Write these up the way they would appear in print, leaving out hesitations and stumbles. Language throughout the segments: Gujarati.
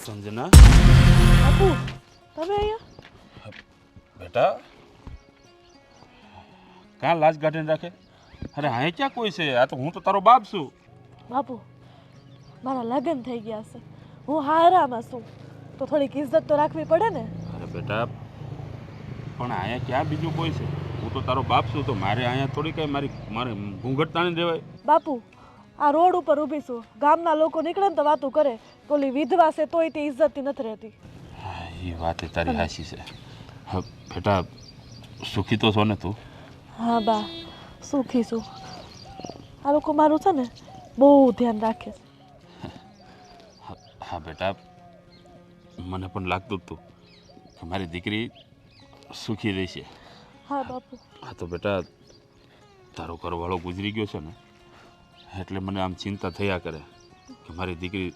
સંજના બાપુ તમે અહીંયા બેટા ક્યાં લાજ કાઢીને રાખે? અરે હા ક્યાં કોઈ છે? આ તો હું તો તારો બાપ છું. બાપુ મારા લગ્ન થઈ ગયા છે, હું હારામાં છું, તો થોડીક ઇજ્જત તો રાખવી પડે ને. અરે બેટા પણ અહીંયા ક્યાં બીજું કોઈ છે? હું તો તારો બાપ છું, તો મારે અહીંયા થોડી કઈ મારે ઘૂંઘટ તાણી રહેવાય? બાપુ આ રોડ ઉપર ઊભી છું, ગામના લોકો નીકળે ને તો વાતું કરે કે ઓલી વિધવા છે તોય તે ઇજ્જતથી નથી રહેતી. એ વાત તારી હાચી છે. હા બેટા સુખી તો છો ને તું? હા બા, સુખી છું. આ લોકો મારું છે ને બહુ ધ્યાન રાખે છે. હા બેટા મને પણ લાગતું જ હતું કે મારી દીકરી સુખી રહેશે. હા બાપુ. હા તો બેટા તારો ઘરવાળો ગુજરી ગયો છે ને એટલે મને આમ ચિંતા થયા કરે કે મારી દીકરી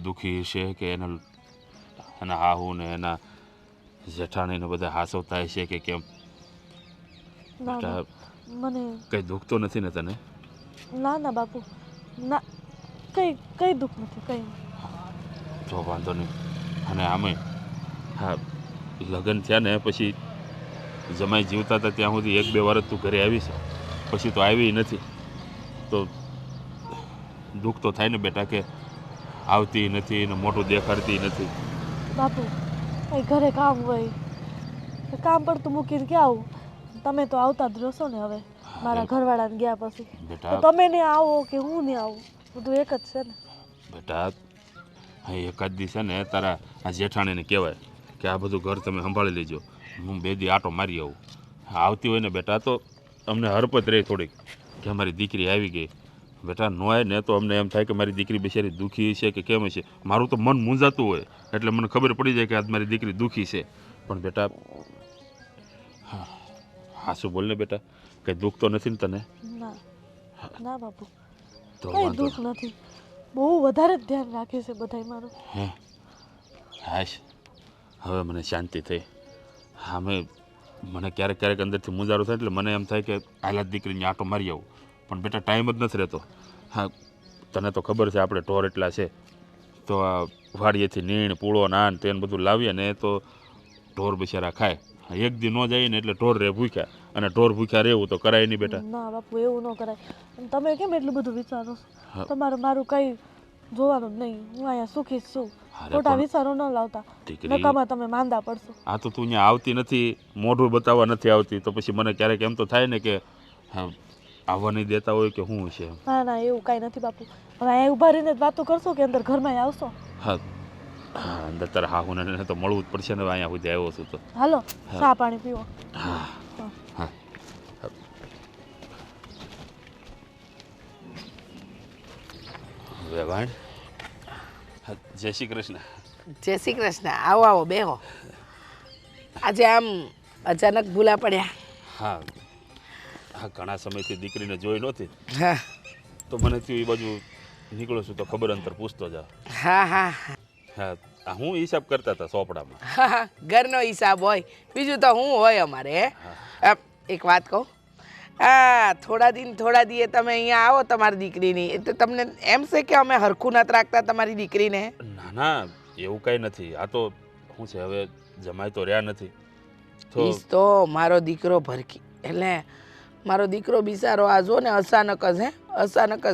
દુઃખી છે કે એના હાહુ ને એના જેઠાણીને બધા હાસો થાય છે કે કેમ. ના બેટા મને કંઈ દુઃખ તો નથી ને તને? ના ના બાપુ, ના કઈ દુઃખ નથી, કઈ નહીં. જો વાંધો નહીં. અને આમે હા લગ્ન થયા ને પછી જમાઈ જીવતા હતા ત્યાં સુધી 1-2 વાર તું ઘરે આવી છે, પછી તો આવી નથી. તો દુઃખ તો થાય ને બેટા કે આવતી નથી ને મોટું દેખાડતી નથી. બાપુ કઈ ઘરે કામ હોય, કામ પડતું મૂકીને ક્યાં આવું? તમે તો આવતા જ રહેશો ને હવે મારા ઘરવાળાને ગયા પછી. બેટા તો તમે ને આવો કે હું ને આવું, બધું એક જ છે ને. બેટા હા એકાદ દી છે ને તારા આ જેઠાણીને કહેવાય કે આ બધું ઘર તમે સંભાળી લેજો, હું 2 દી આટો મારી આવું. આવતી હોય ને બેટા તો અમને હરપત રહે થોડીક કે અમારી દીકરી આવી ગઈ. બેટા ન આવે ને તો અમને એમ થાય કે મારી દીકરી બિચારી દુઃખી છે કે કેમ છે. મારું તો મન મૂંઝાતું હોય એટલે મને ખબર પડી જાય કે આજ મારી દીકરી દુઃખી છે. પણ બેટા હા શું બોલ ને બેટા, કંઈ દુઃખ તો નથી ને તને? ના ના બાપુ, તો કઈ વાંધો દુઃખ નથી. બહુ વધારે જ ધ્યાન રાખે છે બધાય મારું. હે હાશ હવે મને શાંતિ થઈ. હા મને ક્યારેક ક્યારેક અંદરથી મુંજારો થાય એટલે મને એમ થાય કે આલા દીકરીને આટો મારી આવું, પણ બેટા ટાઈમ જ નથી રહેતો. હા તને તો ખબર છે આપણે ઢોર એટલા છે, તો આ વાડીએથી નીણ પૂળો નાન તેને બધું લાવીએ ને તો ઢોર બિચારા ખાય. એક દી ન જાય ને એટલે ઢોર રહે ભૂખ્યા, અને ઢોર ભૂખ્યા રહેવું તો કરાય નહીં બેટા. ના બાપુ એવું ન કરાય. અને તમે કેમ એટલું બધું વિચારો છો? તમારે મારું કઈ જોવાનું જ નહીં, હું અહીંયા સુખી જ છું. ખોટા વિચારો ન લાવતા, નકામાં તમે માંદા પડશો. આ તો તું અહીંયા આવતી નથી, મોઢું બતાવવા નથી આવતી, તો પછી મને ક્યારેક એમ તો થાય ને કે આવવા નહીં દેતા હોય કે શું છે. ના ના એવું કાંઈ નથી બાપુ. હવે અહીંયા ઊભા રહીને જ વાતો કરશો કે અંદર ઘરમાં આવશો? હા અંદર તારા હાહુને તો મળવું જ પડશે ને, અહીંયા સુધી આવ્યો છું તો. હાલો ચા પાણી પીવો. હા હા વેવાણ જય શ્રી કૃષ્ણ. જય શ્રી કૃષ્ણ. આવો આવો બેહો. આજે આમ અચાનક ભૂલા પડ્યા? હા હા ઘણા સમયથી દીકરીને જોઈ નહોતી હા તો મને થયું એ બાજુ નીકળું છું તો ખબર અંતર પૂછતો જાવ. હા હા હા હું હિસાબ કરતા હતા ચોપડામાં. હા ઘરનો હિસાબ હોય, બીજું તો હું હોય અમારે. એક વાત કહું, થોડા દીએ તમે અહીંયા આવો તમારી દીકરીની, એટલે તમને એમ છે કે અમે હરખું નથી રાખતા તમારી દીકરીને? ના ના એવું કાંઈ નથી. આ તો શું છે હવે જમાઈ તો રહ્યા નથી તો મારો દીકરો ભરકી, એટલે મારો દીકરો બિચારો આ જો ને અચાનક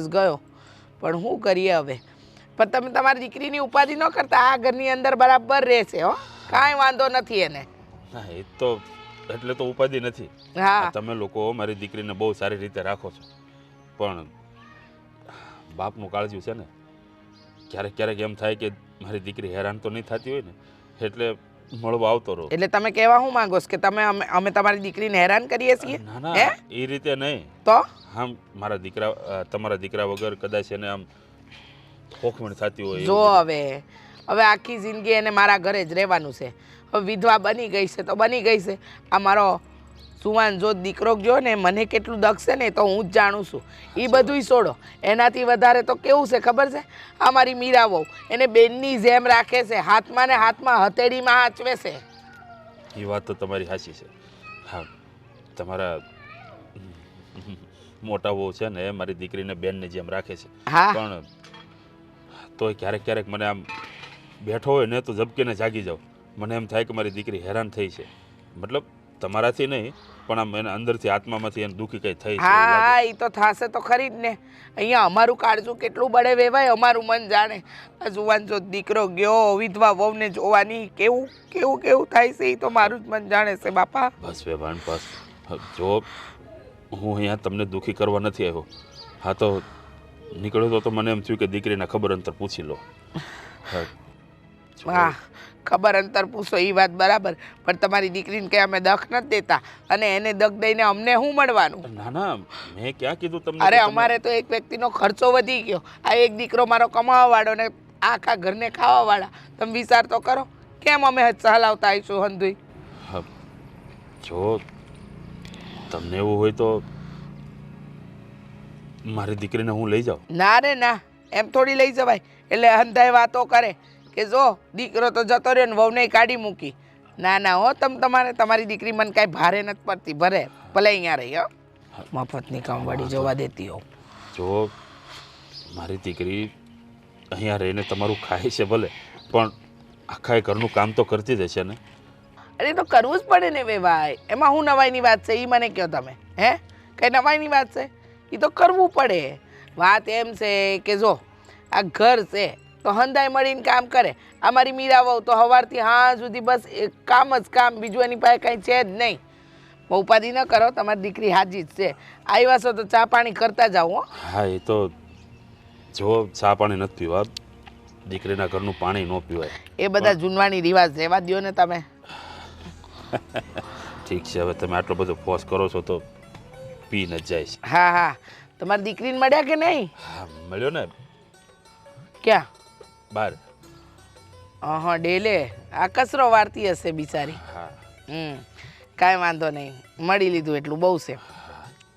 જ ગયો. પણ શું કરીએ હવે? પણ તમે તમારી દીકરીની ઉપાધિ ન કરતા, આ ઘરની અંદર બરાબર રહેશે હો, કાંઈ વાંધો નથી એને. હા એ તો એટલે તો ઉપાધિ નથી. હા તમે લોકો મારી દીકરીને બહુ સારી રીતે રાખો છો, પણ બાપનું કાળજું છે ને, ક્યારેક ક્યારેક એમ થાય કે મારી દીકરી હેરાન તો નહીં થતી હોય ને એટલે મળવા આવતો રહો. એટલે તમે કહેવા શું માંગો છો કે અમે તમારી દીકરીને હેરાન કરીએ છીએ? ના ના એ રીતે નહીં. તો આમ તમારા દીકરા વગર કદાચ એને આમ ખોખમણ થતી હોય. જો હવે આખી જિંદગી એને મારા ઘરે જ રહેવાનું છે. હવે વિધવા બની ગઈ છે તો બની ગઈ છે. આ મારો સુવાન જો દીકરો ગયો ને, મને કેટલું દખશે ને તો હું જ જાણું છું. એ બધુંય છોડો, એનાથી વધારે તો કેવું છે ખબર છે? આ મારી મીરા વહુ એને બેનની જેમ રાખે છે, હાથમાં ને હાથમાં હથેળીમાં હાચવે છે. એ વાત તો તમારી સાચી છે. હા તમારા મોટા વહુ છે ને મારી દીકરીને બેનની જેમ રાખે છે, હા પણ તોય ક્યારેક ક્યારેક મને આમ બેઠો હોય ને તો ઝબકીને જાગી જાઉં. મને એમ થાય કે મારી દીકરી હેરાન થઈ છે, મતલબ તમારાથી નહીં પણ આમ એના અંદરથી આત્મામાંથી એને દુઃખી કંઈ થઈ છે એવું હા લાગે. હા એ તો થશે તો ખરી જ ને. અહીંયા અમારું કાળજું કેટલું બળે વેવાય, અમારું મન જાણે. આ જુવાન જો દીકરો ગયો વિધવા વહુને જોવાની કેવું કેવું કેવું થાય છે, એ તો મારું જ મન જાણે છે બાપા. બસ વેવાણ બસ. જો હું અહીંયા તમને દુઃખી કરવા નથી આવ્યો. હા તો નીકળ્યો તો મને એમ થયું કે દીકરીના ખબર અંતર પૂછી લો. હા, જો હા ખબર અંતર પૂછો એ વાત બરાબર, પણ તમારી દીકરીને કંઈ અમે દખ નથી દેતા, અને એને દખ દઈને અમને શું મળવાનું? ના ના મેં ક્યાં કીધું તમને અરે કે તમે- અમારે તો એક વ્યક્તિનો ખર્ચો વધી ગયો. આ એક દીકરો મારો કમાવાવાળો ને આખા ઘરને ખાવાવાળા. તમે વિચાર તો કરો કેમ અમે હલાવતા આવીશું હંધુઈ. હા, જો તમને એવું હોય તો મારી દીકરીને હું લઈ જાઉં. ના રે ના, એમ થોડી લઈ જવાય. એટલે હંધાઈ વાતો કરે કે જો દીકરો તો જતો રહ્યો ને વહુને કાઢી મૂકી. ના ના હો, તમારે તમારી દીકરી મને કાંઈ ભારે નથી પડતી, ભરે ભલે અહીંયા રહી હો, મફતની કામવાળી જોવા દેતી હોવ. જો મારી દીકરી અહીંયા રહીને તમારું ખાય છે ભલે, પણ આખા એ ઘરનું કામ તો કરતી જ હશે ને. અરે તો કરવું જ પડે ને વે ભાઈ, એમાં શું નવાઈની વાત છે એ મને કહો તમે? હે કઈ નવાઈની વાત છે? એ તો કરવું પડે. વાત એમ છે કે જો આ ઘર છે તો હંધાઈ મળીને કામ કરે. અમારી મીરા વહુ તો સવારથી હા સુધી બસ કામ જ કામ, બીજું એની પાસે કાંઈ છે જ નહીં. ઉપાધિ ન કરો, તમારી દીકરી હાજી જ છે. આવ્યા છો તો ચા પાણી કરતા જાઓ હો. હા એ તો જો ચા પાણી નથી પીવા, દીકરીના ઘરનું પાણી ન પીવાય. એ બધા જૂનવાણી રિવાજ રહેવા દ્યો ને તમે. ઠીક છે, હવે તમે આટલો બધો ફોર્સ કરો છો તો પીને જ જાય છે. હા હા, તમારી દીકરીને મળ્યા કે નહીં? હા મળ્યો ને, ક્યાં? બાર. હા ડેલે આ કચરો વારતી હશે બિચારી. હા કાંઈ વાંધો નહીં, મળી લીધું એટલું બહુ છે.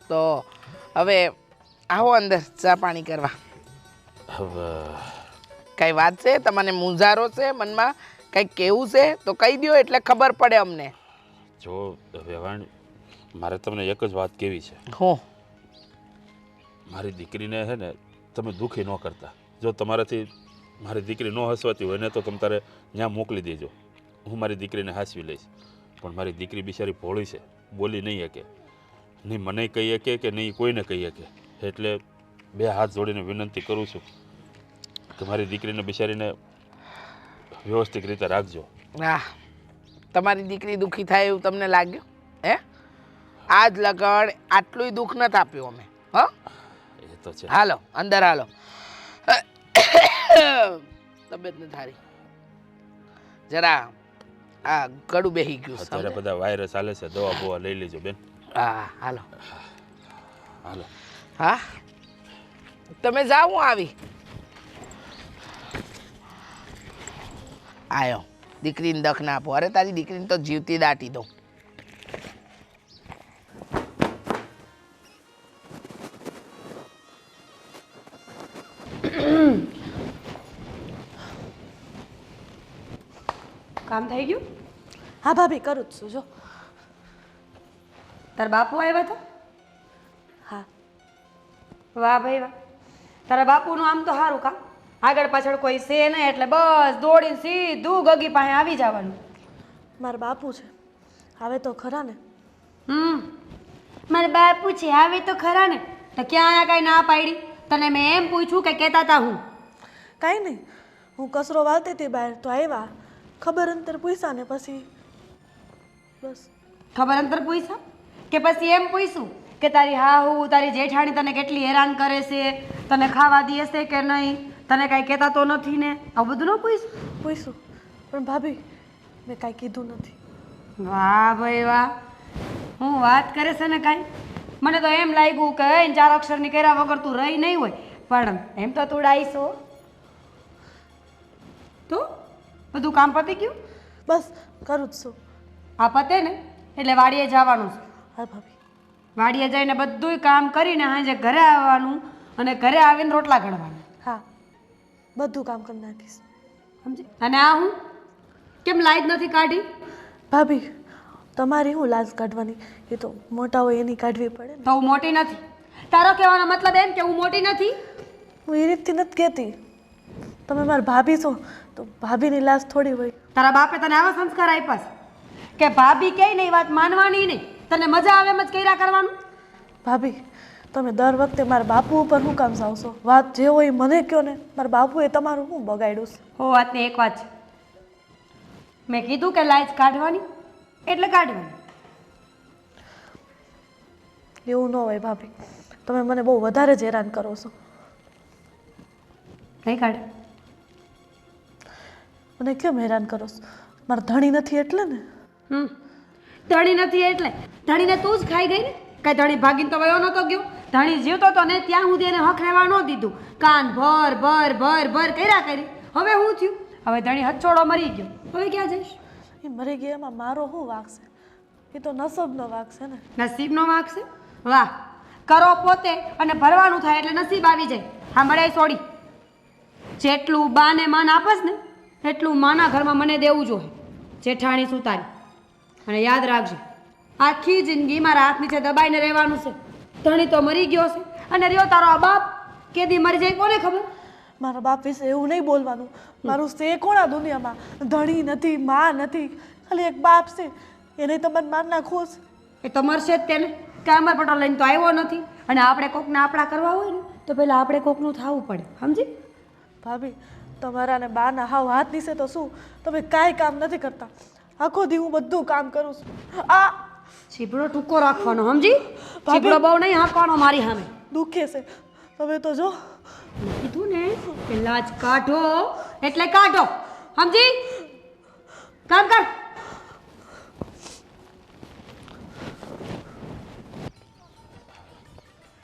તો હવે આવો અંદર ચા પાણી કરવા. હવે કાંઈ વાત છે તમને? મૂંઝારો છે મનમાં? કંઈક કેવું છે તો કહી દો એટલે ખબર પડે અમને. જો વેવાણ, મારે તમને એક જ વાત કહેવી છે. હું મારી દીકરીને છે ને તમે દુઃખી ન કરતા. જો તમારાથી મારી દીકરી ન હસવાતી હોય ને તો તમે તારે ત્યાં મોકલી દેજો, હું મારી દીકરીને હાંસવી લઈશ. પણ મારી દીકરી બિચારી ભોળી છે, બોલી નહીં શકે, નહીં મને કહી શકે કે નહીં કોઈને કહી શકે. એટલે બે હાથ જોડીને વિનંતી કરું છું કે મારી દીકરીને બિચારીને વ્યવસ્થિત રીતે રાખજો. હા, તમારી દીકરી દુઃખી થાય એવું તમને લાગ્યું? હે આજ લગન આટલું દુઃખ નથી આપ્યું અમે. હા એ તો છે. હાલો અંદર હાલો. તબિયત નથી સારી, જરા આ ગળું બેહી ગયું. અત્યારે સમજ્યા? બધા વાયરસ હાલે છે, દવા બવા લઈ લેજો બેન. હા હાલો. હાલો. હા તમે જાઓ, હું આવી. આયો, દીકરીને દખ ના આપો. અરે તારી દીકરીને તો જીવતી દાટી દો. કામ થઈ ગયું? હા ભાભી કરું જ છું. જો તારા બાપુ આવ્યા હતા? હા વાહ ભાઈ વાહ, તારા બાપુનું આમ તો સારું કામ, આગળ પાછળ કોઈ છે નહીં એટલે બસ દોડીને સીધું ગગી પાસે આવી જવાનું. મારા બાપુ છે, આવે તો ખરા ને. મારા બાપુ છે આવે તો ખરા ને, તો ક્યાં આયા કાંઈ ના પાડી? તને મેં એમ પૂછ્યું કે કહેતા હતા હું? કાંઈ નહીં, હું કચરો વાળતી હતી બહાર તો આવ્યા, ખબર અંતર પૂછ્યા ને પછી બસ. ખબર અંતર પૂછ્યા કે પછી એમ પૂછ્યું કે તારી હાહુ તારી જેઠાણી તને કેટલી હેરાન કરે છે, તને ખાવા દે છે કે નહીં, તને કાંઈ કહેતા તો નથી ને? આવું બધું ન પૂછ્યું? પૂછ્યું પણ ભાભી મેં કાંઈ કીધું નથી. વાહ ભાઈ વાહ, હું વાત કરે છે ને કાંઈ. મને તો એમ લાગ્યું કે એને ચાર અક્ષરની કર્યા વગર તું રહી નહીં હોય, પણ એમ તો તું ડાઈશો. તો બધું કામ પતી ગયું? બસ કરું જ છું. આ પતે ને એટલે વાડીએ જવાનું છે. હા ભાભી. વાડીએ જઈને બધુંય કામ કરીને સાંજે ઘરે આવવાનું અને ઘરે આવીને રોટલા ઘડવાના. હા બધું કામ કરી નાખીશ. સમજી? અને આ હું કેમ લાઈટ નથી કાઢી? ભાભી તમારી હું લાજ કાઢવાની, એ તો મોટા હોય એની કાઢવી પડે ને. તો હું મોટી નથી? તારો કહેવાનો મતલબ એમ કે હું મોટી નથી? હું એ રીતથી નથી કહેતી, તમે મારા ભાભી છો તો ભાભીની લાશ થોડી હોય. તારા બાપે તને આવા સંસ્કાર આપ્યા છે કે ભાભી કહે ને એ વાત માનવાની નહીં, તને મજા આવે એમ જ કર્યા કરવાનું. ભાભી તમે દર વખતે મારા બાપુ ઉપર શું કામ જાવશો? વાત જે હોય મને કહો ને. મારા બાપુએ તમારું શું બગાડ્યું છે? હો વાતને એક વાત છે, મેં કીધું કે લાઈચ કાઢવાની એટલે કાઢવાની. એવું ન હોય ભાભી, તમે મને બહુ વધારે જ હેરાન કરો છો. નહીં કાઢે. મને કેમ હેરાન કરો છો? મારા ધણી નથી એટલે ને. ધણી નથી એટલે ધણીને તું જ ખાઈ ગઈ ને. કાંઈ ધણી ભાગીને તો વયો નહોતો ગયો. ધણી જીવતો તો ને ત્યાં સુધી એને હક રહેવા ન દીધું. કાન ભર ભર ભર ભર કર્યા કરી. હવે શું થયું? હવે ધણી હથછોડો મરી ગયો. હવે ક્યાં જઈશ? એ મરી ગયામાં મારો શું વાંક છે? એ તો નસબનો વાંક છે ને. નસીબનો વાંક છે? વાહ, કરો પોતે અને ભરવાનું થાય એટલે નસીબ આવી જાય. સાંભળાય સોડી, જેટલું બાને માન આપસ ને એટલું માના ઘરમાં મને દેવું જોઈએ. જેઠાણી સુતારી. અને યાદ રાખજો, આખી જિંદગી મારા હાથ નીચે દબાઈને રહેવાનું છે. ધણી તો મરી ગયો છે અને રહ્યો તારો આ બાપ કેદી મરી જાય કોને ખબર. મારા બાપ વિશે એવું નહીં બોલવાનું. મારું છે કોણ આ દુનિયામાં? ધણી નથી, માં નથી, ખાલી એક બાપ છે. એને તમે માર નાખો છે. એ તો મરશે જ તેને. કામર પટો લઈને તો આવ્યો નથી. અને આપણે કોકને આપણા કરવા હોય ને તો પહેલાં આપણે કોકનું થવું પડે, સમજી? ભાભી તમારા ને બાના હાવ હાથ નીચે તો શું તમે કાંઈ કામ નથી કરતા. આખો દી હું બધું કામ કરું છું. આ છીપડો ટૂંકો રાખવાનો, સમજી? છીપડો બહુ નહીં હાંકવાનો મારી સામે. દુખે છે. તમે તો જો કીધું ને કે લાજ કાઢો એટલે કાઢો, સમજી? કામ કર.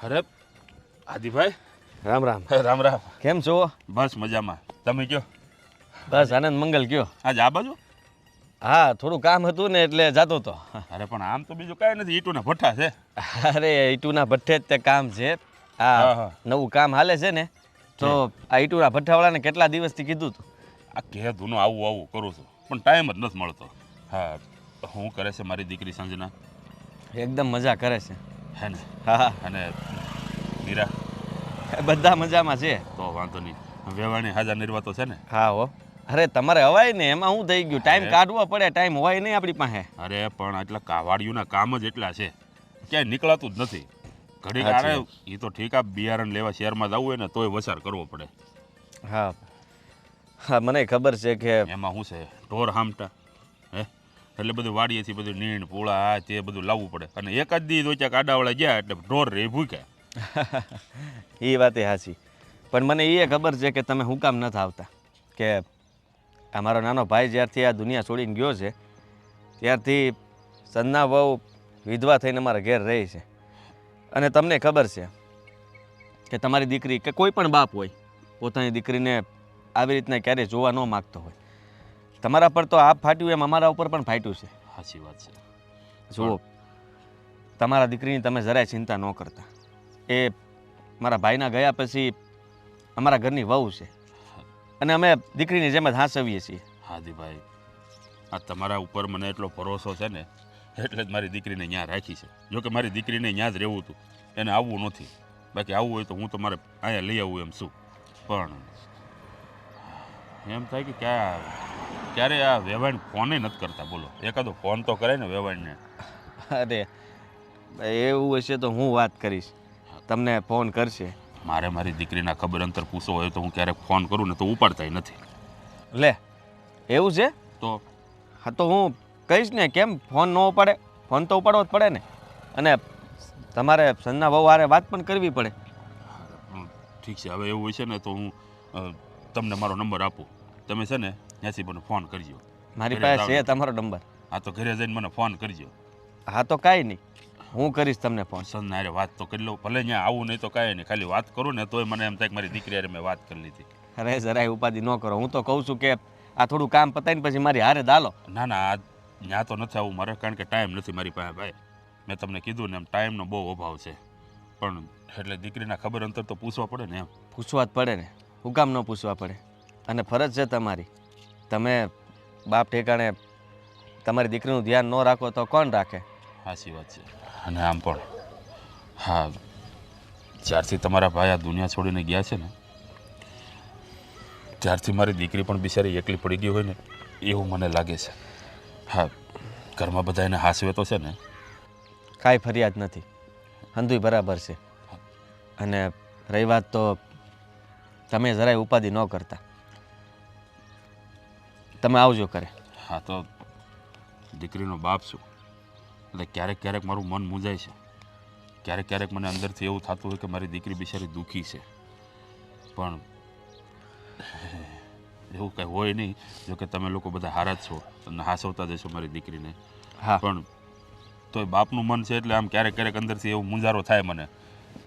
અરે આદિભાઈ, રામ રામ. રામ રામ. કેમ છો? બસ મજામાં. તમે કયો? બસ આનંદ મંગલ કયો. આજે આ બાજુ? હા, થોડું કામ હતું ને એટલે જતો હતો. અરે પણ આમ તો બીજું કાંઈ નથી, ઈટુના ભઠ્ઠા છે. અરે ઈટુના ભઠ્ઠે જ તે કામ છે. હા, આ હા. નવું કામ હાલે છે ને તો આ ઈટુના ભઠ્ઠાવાળાને કેટલા દિવસથી કીધું હતું. આ કહેતું આવું આવું કરું છું પણ ટાઈમ જ નથી મળતો. હા, શું કરે છે મારી દીકરી સંજના? એકદમ મજા કરે છે. હે ને? હા, અને મીરા? બધા મજામાં છે. તો વાંધો નહીં. વેવાણી હાજા નિર્વાતો છે ને? હા હો. અરે તમારે હવાય ને એમાં શું થઈ ગયું? ટાઈમ કાઢવો પડે, ટાઈમ હોય નહીં આપણી પાસે. અરે પણ આટલા કાવાડીઓના કામ જ એટલા છે, ક્યાંય નીકળાતું જ નથી. ઘડીક સાચી અરે એ તો ઠીક, આ બિયારણ લેવા શહેરમાં જવું હોય ને તોય વસાર કરવો પડે. હા હા, મને ખબર છે કે એમાં શું છે, ઢોર હામટા હે એટલે બધું વાડીએથી બધું નીણ પૂળા આ તે બધું લાવવું પડે. અને એક જ દી દોચ્યા આડાવાળા ગયા એટલે ઢોર રે ભૂખ્યા. એ વાતે સાચી. પણ મને એ ખબર છે કે તમે હું કામ નથી આવતા. કે આ મારો નાનો ભાઈ જ્યારથી આ દુનિયા છોડીને ગયો છે ત્યારથી સંજના વહુ વિધવા થઈને મારા ઘેર રહી છે. અને તમને ખબર છે કે તમારી દીકરી કે કોઈ પણ બાપ હોય પોતાની દીકરીને આવી રીતના ક્યારેય જોવા ન માગતો હોય. તમારા પર તો આપ ફાટ્યું એમ અમારા ઉપર પણ ફાટ્યું છે. સાચી વાત છે. જુઓ, તમારા દીકરીની તમે જરાય ચિંતા ન કરતા. એ મારા ભાઈના ગયા પછી અમારા ઘરની વહુ છે અને અમે દીકરીની જેમ જ હાંસવીએ છીએ. હાદીભાઈ, આ તમારા ઉપર મને એટલો ભરોસો છે ને એટલે જ મારી દીકરીને ત્યાં રાખી છે. જો કે મારી દીકરીને ત્યાં જ રહેવું હતું, એને આવવું નથી. બાકી આવવું હોય તો હું તમારે અહીંયા લઈ આવું એમ શું. પણ એમ થાય કે ક્યારે આ વેવાણ ફોને નથી કરતા. બોલો, એકાદો ફોન તો કરે ને વેવાણને. અરે એવું હશે તો હું વાત કરીશ, તમને ફોન કરશે. મારે મારી દીકરીના ખબર અંતર પૂછવો હોય તો હું ક્યારેક ફોન કરું ને તો ઉપાડતાય નથી. લે એવું છે? તો હા તો હું કહીશ ને, કેમ ફોન ન ઉપાડે? ફોન તો ઉપાડવો જ પડે ને. અને તમારે સંજના વહુ હારે વાત પણ કરવી પડે. ઠીક છે, હવે એવું હોય છે ને તો હું તમને મારો નંબર આપું. તમે છે ને ત્યાંથી મને ફોન કરજો. મારી પાસે છે તમારો નંબર. હા તો ઘરે જઈને મને ફોન કરજો. હા તો કાંઈ નહીં, હું કરીશ તમને ફોન. સંજના હારે વાત તો કરી લઉં. ભલે ત્યાં આવું નહીં તો કાંઈ નહીં, ખાલી વાત કરું ને તોય મને એમ થાય કે મારી દીકરી હારે મેં વાત કરી લીધી. અરે જરાય ઉપાધિ ન કરો. હું તો કહું છું કે આ થોડું કામ પતાવીને પછી મારી હારે દાલો. ના ના, આ ત્યાં તો નથી આવું મારે, કારણ કે ટાઈમ નથી મારી પાસે. ભાઈ, મેં તમને કીધું ને એમ ટાઈમનો બહુ અભાવ છે. પણ એટલે દીકરીના ખબર અંતર તો પૂછવા પડે ને. એમ પૂછવા જ પડે ને, હું કામ ન પૂછવા પડે? અને ફરજ છે તમારી. તમે બાપ ઠેકાણે તમારી દીકરીનું ધ્યાન ન રાખો તો કોણ રાખે? સાચી વાત છે. અને આમ પણ હા, જ્યારથી તમારા ભાઈ આ દુનિયા છોડીને ગયા છે ને ત્યારથી મારી દીકરી પણ બિચારી એકલી પડી ગઈ હોય ને એવું મને લાગે છે. હા, ઘરમાં બધા એને હાસવે તો છે ને? કાંઈ ફરિયાદ નથી, હંધુય બરાબર છે. અને રહી વાત તો તમે જરાય ઉપાધિ ન કરતા. તમે આવજો કરે. હા, તો દીકરીનો બાપ છું એટલે ક્યારેક ક્યારેક મારું મન મૂંઝાય છે. ક્યારેક ક્યારેક મને અંદરથી એવું થતું હોય કે મારી દીકરી બિચારી દુઃખી છે, પણ એવું કંઈ હોય નહીં. જો કે તમે લોકો બધા હારા જ છો, તમને હાસવતા જશો મારી દીકરીને. હા, પણ તોય બાપનું મન છે એટલે આમ ક્યારેક ક્યારેક અંદરથી એવું મૂંઝારો થાય મને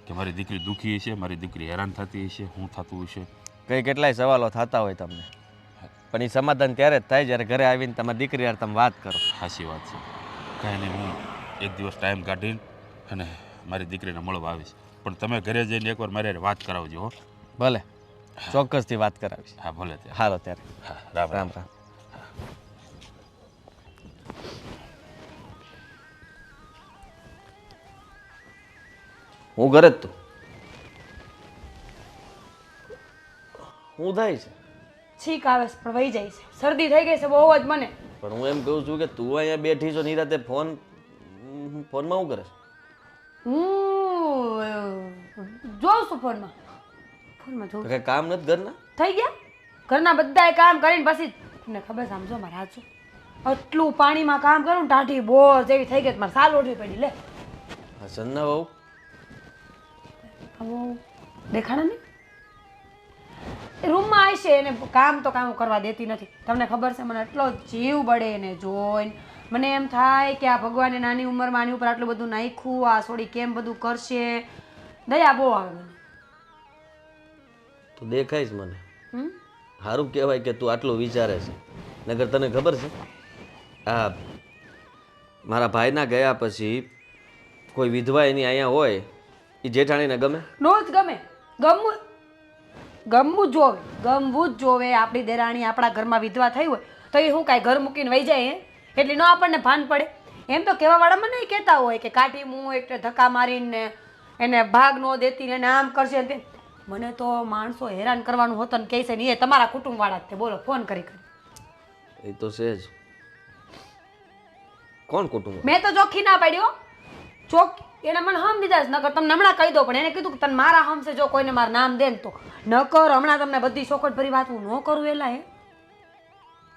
કે મારી દીકરી દુઃખી છે, મારી દીકરી હેરાન થતી હશે, શું થતું હશે. કંઈ કેટલાય સવાલો થતા હોય તમને, પણ એ સમાધાન ત્યારે જ થાય જ્યારે ઘરે આવીને તમારી દીકરી યાર તમે વાત કરો. સાચી વાત છે. કાંઈ નહીં, હું એક દિવસ ટાઈમ કાઢીને અને મારી દીકરીને મળવા આવીશ. પણ તમે ઘરે જઈને એકવાર મારી હારે વાત કરાવજો. હો, ભલે, ચોક્કસથી વાત કરાવીશ. હા ભલે ત્યારે. હાલો ત્યારે. હા, રામ રામ. રામ રામ. હું ઘરે જ તું. હું થાય છે? છીક આવે છે પણ વહી જાય છે. શરદી થઈ ગઈ છે બહુ જ મને. પણ હું એમ કહું છું કે તું અહીંયા બેઠી છો નિરાતે ફોનમાં શું કરે છે? હું જોઉં છું ફોનમાં જોઉં. કઈ કામ નથી ઘરના? થઈ ગયા ઘરના બધાય કામ કરીને પછી તમને ખબર સમજો મારે હાચું આટલું પાણીમાં કામ કરું ને ટાઢી બોર જેવી થઈ ગઈ મારે સાલ ઓઢવી પડી. લે હા, સન્ના બહુ હવે દેખાડા નહીં રૂમમાં આવી છે એને કામ તો કામ કરવા દેતી નથી. તમને ખબર છે મને એટલો જીવ બળે એને જોઈને. મને એમ થાય કે આ ભગવાને નાની ઉંમરમાં આની ઉપર આટલું બધું નાખ્યું, આ છોડી કેમ બધું કરશે. દયા બહુ આવે મને. તો દેખાય છે મને. હમ સારું કહેવાય કે તું આટલું વિચારે છે. નગર તને ખબર છે આ મારા ભાઈના ગયા પછી કોઈ વિધવા એની અહીંયા હોય એ જેઠાણીને ગમે? નો જ ગમે. ગમવું જ જોવે. આપણી દેરાણી આપણા ઘરમાં વિધવા થઈ હોય તો એ શું કાંઈ ઘર મૂકીને વહી જાય એટલે ન આપણને ભાન પડે. એમ તો કહેવાવાળા મને કહેતા હોય કે કાઠી મું એટલે ધક્કા મારીને એને ભાગ ન દેતી ને એને આમ કરશે તે. મને તો માણસો હેરાન કરવાનું હોतं ને કહે છે ને એ તમારા કુટુંબવાળા જ તે. બોલો ફોન કરી. એ તો છે જ. કોણ કુટુંબ? મેં તો ચોખ્ખી ના પાડ્યો. એને મને હમ દીધા છે. નકર તમને હમણાં કહી દો પણ એને કીધું કે તને મારા હમ છે જો કોઈને મારું નામ દે ને તો નકર હમણાં તમને બધી ચોખટ ભરી વાત હું ન કરું એલા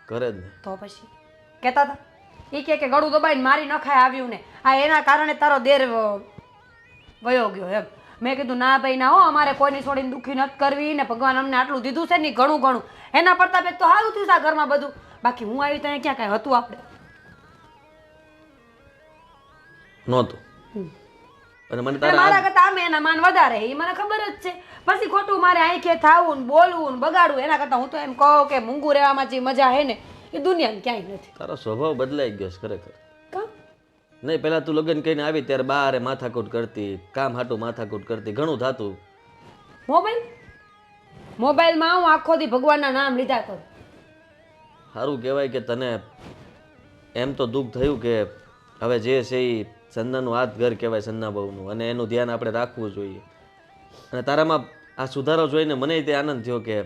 કરે જ ને. તો પછી કહેતા હતા એ કે ગળું દબાઈને મારી નખાય આવ્યું ને આ એના કારણે તારો દેર વયો ગયો એમ. મેં કીધું ના ભાઈ ના હો, અમારે કોઈની છોડીને દુઃખી નથી કરવી ને ભગવાન અમને આટલું દીધું છે ને ઘણું એના પ્રતાપે તો સારું થયું છે આ ઘરમાં બધું. બાકી હું આવી ત્યાં ક્યાં કાંઈ હતું આપણે નહોતું. અને મને મારા કરતા આમે એના માન વધારે એ મને ખબર જ છે. પછી ખોટું મારે આંખે થાવું ને બોલવું ને બગાડવું એના કરતા હું તો એમ કહું કે મૂંગું રહેવામાં જે મજા હે ને એ દુનિયામાં ક્યાંય નથી. તારો સ્વભાવ બદલાઈ ગયો છે ખરેખર. કાં નહીં, પહેલા તું લગ્ન કરીને આવી ત્યારે બારે માથાકૂટ કરતી, કામ હાટું માથાકૂટ કરતી, ઘણું થતું. મોબાઈલમાં હું આખો દી ભગવાનના નામ લીધા કરું. સારું કહેવાય કે તને એમ તો દુઃખ થયું કે હવે જે છે એ સંદાનું હાથ ઘર કહેવાય સંદા બહુનું, અને એનું ધ્યાન આપણે રાખવું જોઈએ. અને તારામાં આ સુધારો જોઈને મને તે આનંદ થયો કે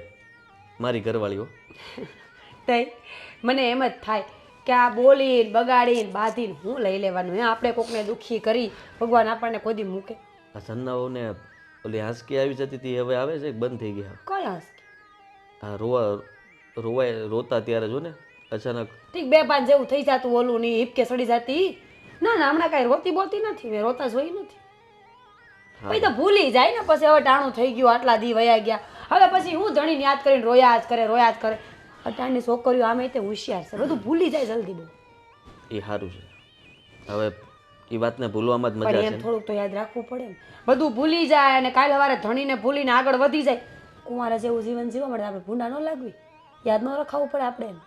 મારી ઘરવાળીઓ તઈ મને એમ જ થાય કે આ બોલીને બગાડીને બાંધીને હું લઈ લેવાનું આપણે કોકને દુઃખી કરી ભગવાન આપણને કોઈ દી મૂકે. આ સંદા બહુને ઓલી હાંસકી આવી જતી હતી હવે આવે છે બંધ થઈ ગયા? કઈ હાંસકી? આ રોતા ત્યારે જો ને અચાનક ઠીક બે પાંચ જેવું થઈ જતું ઓલું ની હિપકે સડી જતી. ના હમણાં કાંઈ રોતી બોતી નથી. મેં રોતા જોઈ નથી. પછી તો ભૂલી જાય ને પછી હવે ટાણું થઈ ગયું આટલા દી વયા ગયા હવે પછી હું ધણીને યાદ કરીને રોયા જ કરે. અટાણની છોકરીઓ આમે તે હોશિયાર છે બધું ભૂલી જાય જલ્દી બહુ. એ સારું છે. હવે એ વાતને ભૂલવામાં જ મજા પણ છે. એમ થોડુંક તો યાદ રાખવું પડે ને. બધું ભૂલી જાય અને કાલે સવારે ધણીને ભૂલીને આગળ વધી જાય. કુંવારા જેવું જીવન જીવવા મળે આપણે ભૂંડા ન લાગવી. યાદ ન રખાવવું પડે આપણે એમ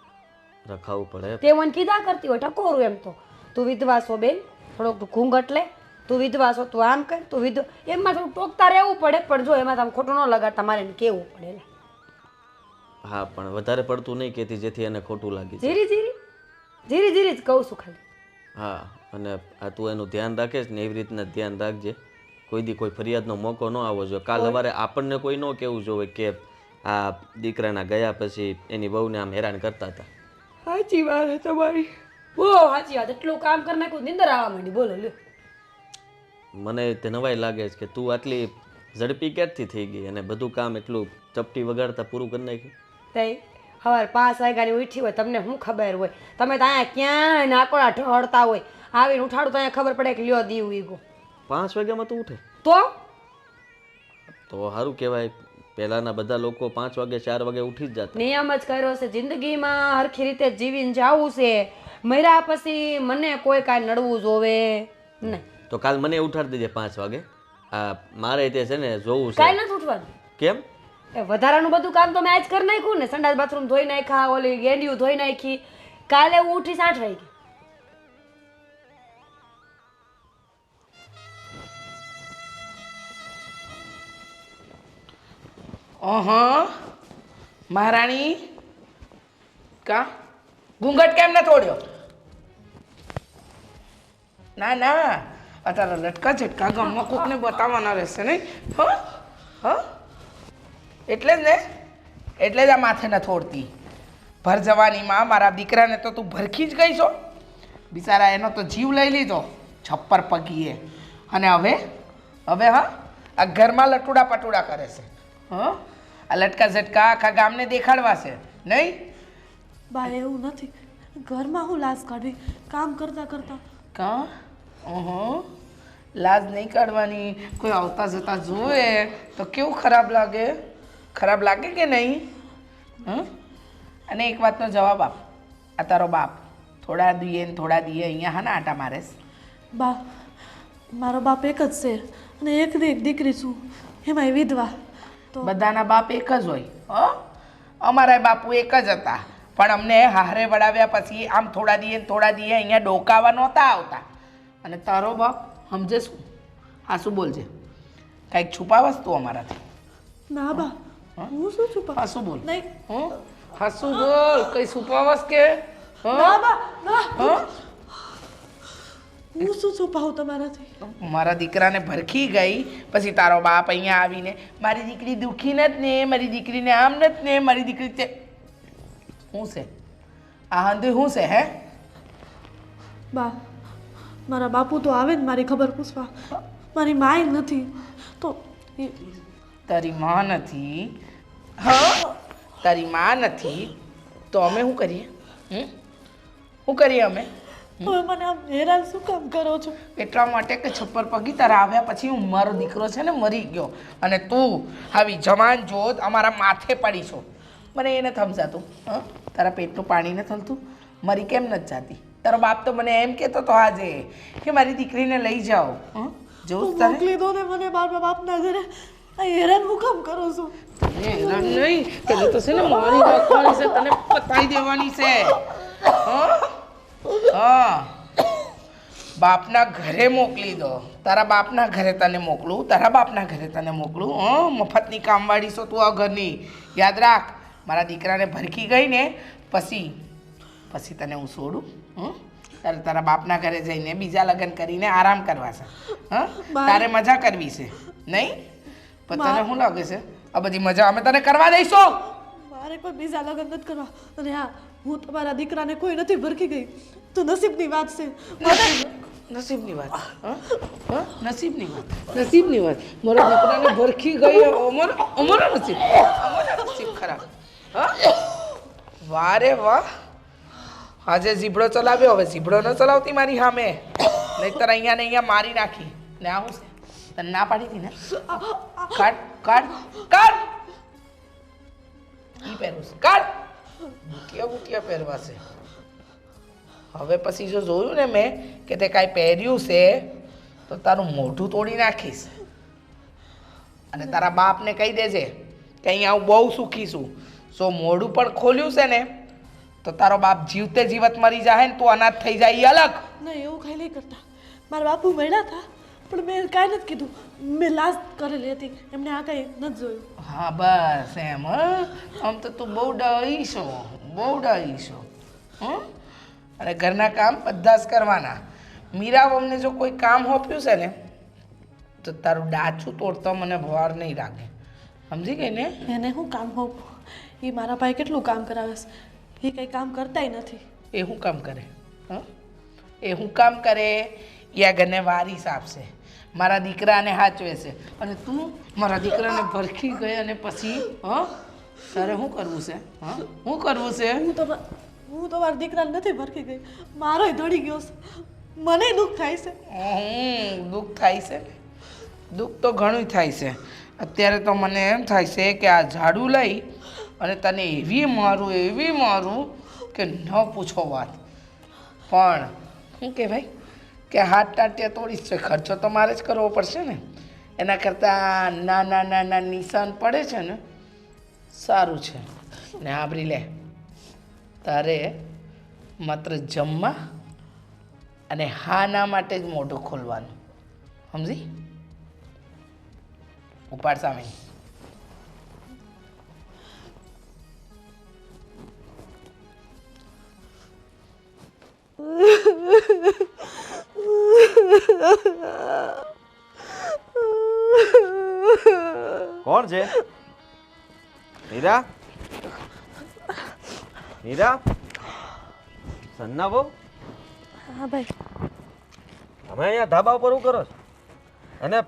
રખાવવું પડે. તે મને કીધા કરતી હોય ટકોરું એમ તો તું વિધવા છો બેન થોડોક ઘૂંઘટ લે, તું વિધવા છો તું આમ કર, તું વિધવા એમાં થોડું ટોકતા રહેવું પડે પણ જો એમાં તમે ખોટું ન લગાડતા મારે એને કહેવું પડે. હા પણ વધારે પડતું નહીં કહેતી જેથી એને ખોટું લાગી જાય. ધીરે ધીરે જ કહું છું ખાલી. હા, અને આ તું એનું ધ્યાન રાખે ને એવી રીતના ધ્યાન રાખજે. કોઈ દી કોઈ ફરિયાદનો મોકો ન આવવો જોઈએ. કાલ સવારે આપણને કોઈ ન કહેવું જોઈએ કે આ દીકરાના ગયા પછી એની વહુને આમ હેરાન કરતા હતા. સાચી વાત છે તમારી. બહુ સાચી વાત, એટલું કામ કરી નાખ્યું નિંદર આવવા માંડી. બોલો લ્યો. મને તે નવાઈ લાગે છે કે તું આટલી ઝડપી ક્યારથી થઈ ગઈ અને બધું કામ એટલું ચપટી વગાડતા પૂરું કરી નાખ્યું. તઈ સવારે 5 વાગ્યાની ઉઠી હોય, તમને શું ખબર હોય? તમે તો અહીંયા ક્યાં નાકોડા ઢળતા હોય, આવીને ઉઠાડું તો અહીંયા ખબર પડે કે લ્યો દીવ ઈગો. 5 વાગ્યામાં તું ઉઠે તો સારું કહેવાય. પહેલાના બધા લોકો 5 વાગે 4 વાગે ઉઠી જ જતા. નિયમ જ કર્યો છે, જિંદગીમાં હરખી રીતે જીવીને જાવું છે. મર્યા પછી મને કોઈ કાંઈ નડવું જોવે નહીં. તો કાલ મને ઉઠાડી દેજે 5 વાગે. આ મારે તે છે ને જોવું છે. કાંઈ નથી ઉઠવાનું. કેમ? એ વધારાનું બધું કામ તો મેં આજ કરી નાખ્યું ને. સંડાસ બાથરૂમ ધોઈ નાખ્યા, ઓલી ગેંડિયું ધોઈ નાખી. કાલે હું ઉઠીશ 8 વાગે. મહારાણી કા ઘૂંઘટ કેમ ન તોડ્યો? ના ના, અત્યારે લટકા ઝટકા ગામમાં કોકને બતાવવાના રહેશે નહીં. એટલે જ ને, એટલે જ આ માથે ન થોડતી. ભર જવાનીમાં મારા દીકરાને તો તું ભરખી જ ગઈ છો. બિચારા એનો તો જીવ લઈ લીધો છપ્પર પગીએ. અને હવે આ ઘરમાં લટુડા પટુડા કરે છે. આ લટકા ઝટકા આખા ગામને દેખાડવા છે નહીં? બા એવું નથી, ઘરમાં હું લાજ કાઢવી કામ કરતા કરતા. કા લાજ નહીં કાઢવાની. કોઈ આવતા જતા જોવે તો કેવું ખરાબ લાગે? ખરાબ લાગે કે નહીં? અને એક વાતનો જવાબ આપ. આ તારો બાપ થોડા દીએ ને થોડા દીએ અહીંયા હા ને આટા મારે. બા મારો બાપ એક જ છે અને એકની એક દીકરી છું, એમાંય વિધવા. તો બધાના બાપ એક જ હોય. અમારા બાપુ એક જ હતા, પણ અમને હારે વડાવ્યા પછી આમ થોડા દીએ અહીંયા ડોકાવા નહોતા આવતા. અને તારો બાપ સમજે શું? હા શું બોલજે, કાંઈક છુપાવસ તું અમારાથી? ના બા, હું શું છુપા? હા શું બોલ? નહીં. હા શું બોલ? કઈ છુપાવસ કે? ના બા ના, હું શું છુપાવું તમારાથી? મારા દીકરાને ભરખી ગઈ પછી તારો બાપ અહીંયા આવીને મારી દીકરી દુઃખી નથી ને, મારી દીકરીને આમ નથી ને, મારી દીકરી તે શું છે? આ હંધુ શું છે? હે બા મારા બાપુ તો આવે ને મારી ખબર પૂછવા, મારી માય નથી તો તારી માં નથી? હા તારી માં નથી તો અમે શું કરીએ? શું કરીએ અમે? હવે મને આમ હેરાન શું કામ કરો છો? એટલા માટે કે છપ્પર પગી તારા આવ્યા પછી હું મારો દીકરો છે ને મરી ગયો અને તું આવી જવાન જોત અમારા માથે પડી છો. મને એ નથી સમજાતું. તારા પેટનું પાણી નથી થતું? મરી કેમ નથી જાતી? તારો બાપ તો મને એમ કહેતો તો આજે કે મારી દીકરીને લઈ જાઓ. જોઉં તને મોકલી દો ને મને મારા બાપના ઘરે. આ હેરાન હું કામ કરો છો? હેરાન નહીં, તને તો છે ને મારી રાખવાની છે, તને પતાવી દેવાની છે. હા બાપના ઘરે મોકલી દો. તારા બાપના ઘરે તને મોકલું, તારા બાપના ઘરે તને મોકલું. મફતની કામવાળી છો તું આ ઘરની. યાદ રાખ, મારા દીકરાને ભરખી ગઈ ને પછી તને હું છોડું. તારે તારા બાપના ઘરે જઈને બીજા લગ્ન કરીને આરામ કરવા છે. તારે મજા કરવી છે નહીં? પણ તને શું લાગે છે આ બધી મજા અમે તને કરવા દઈશું? મારે કોઈ બીજા લગ્ન નથી કરવા. અને હા, હું તમારા દીકરાને કોઈ નથી ભરખી ગઈ તો નસીબની વાત છે. નસીબની વાત? નસીબની વાત? નસીબની વાત? મારા દીકરાને ભરખી ગઈ અમારો નસીબ ખરાબ. વાહ રે વાહ, આજે ઝીબડો ચલાવ્યો, હવે ઝીબડો ન ચલાવતી મારી સામે, નહીંતર અહીંયા ને અહીંયા મારી નાખી. ને આવું છે તને ના પાડી હતી ને? કાઢ કાઢ કાઢ ઈ પહેરું છે, કાઢ. બુટિયા પહેરવા છે. હવે પછી જો જોયું ને મેં કે તે કાંઈ પહેર્યું છે તો તારું મોઢું તોડી નાખીશ. અને તારા બાપને કહી દેજે કે અહીંયા હું બહુ સુખી છું. જો મોઢું પણ ખોલ્યું છે ને તો તારો બાપ જીવતે જીવત મરી જાય ને તું અનાથ થઈ જાય એ અલગ. નહીં, એવું કાંઈ નહીં કરતા. મારા બાપુ મળ્યા હતા પણ મેં કાંઈ નથી કીધું. મેં લાજ કરેલી હતી, એમને આ કાંઈ નથી જોયું. હા બસ એમ. આમ તો તું બહુ ડાહી છો, બહુ ડાહી છો. અને ઘરના કામ બધા જ કરવાના. મીરા અમને જો કોઈ કામ સોંપ્યું છે ને તો તારું ડાચું તોડતો મને વાર નહીં લાગે. સમજી ગઈ ને? એને શું કામ હોવું? એ મારા ભાઈ કેટલું કામ કરાવે છે, એ કંઈ કામ કરતાય નથી. એ શું કામ કરે? હં? એ શું કામ કરે? એ આ ઘરને વારીસ આપશે, મારા દીકરાને સાચવે છે, અને તું મારા દીકરાને ભરખી ગઈ અને પછી તારે શું કરવું છે? શું કરવું છે? હું તો મારા દીકરાને નથી ભરખી ગઈ, મારોય ધડી ગયો છે, મને દુઃખ થાય છે. દુઃખ થાય છે ને? દુઃખ તો ઘણું થાય છે. અત્યારે તો મને એમ થાય છે કે આ ઝાડુ લઈ અને તને એવી મારું કે ન પૂછો વાત. પણ શું કહેવાય કે હાથ ટાટિયા તોડીશ છે, ખર્ચો તો મારે જ કરવો પડશે ને. એના કરતાં નાના નિશાન પડે છે ને સારું છે. ને આબરી લે, તારે માત્ર જમવા અને હા ના માટે જ મોઢું ખોલવાનું, સમજી? ઉપાડ સામે. કોણ છે? મીરા? મીરા? સન્ના બહુ? હા ભાઈ. તમે અહીંયા ધાબા ઉપર શું કરો છો? અને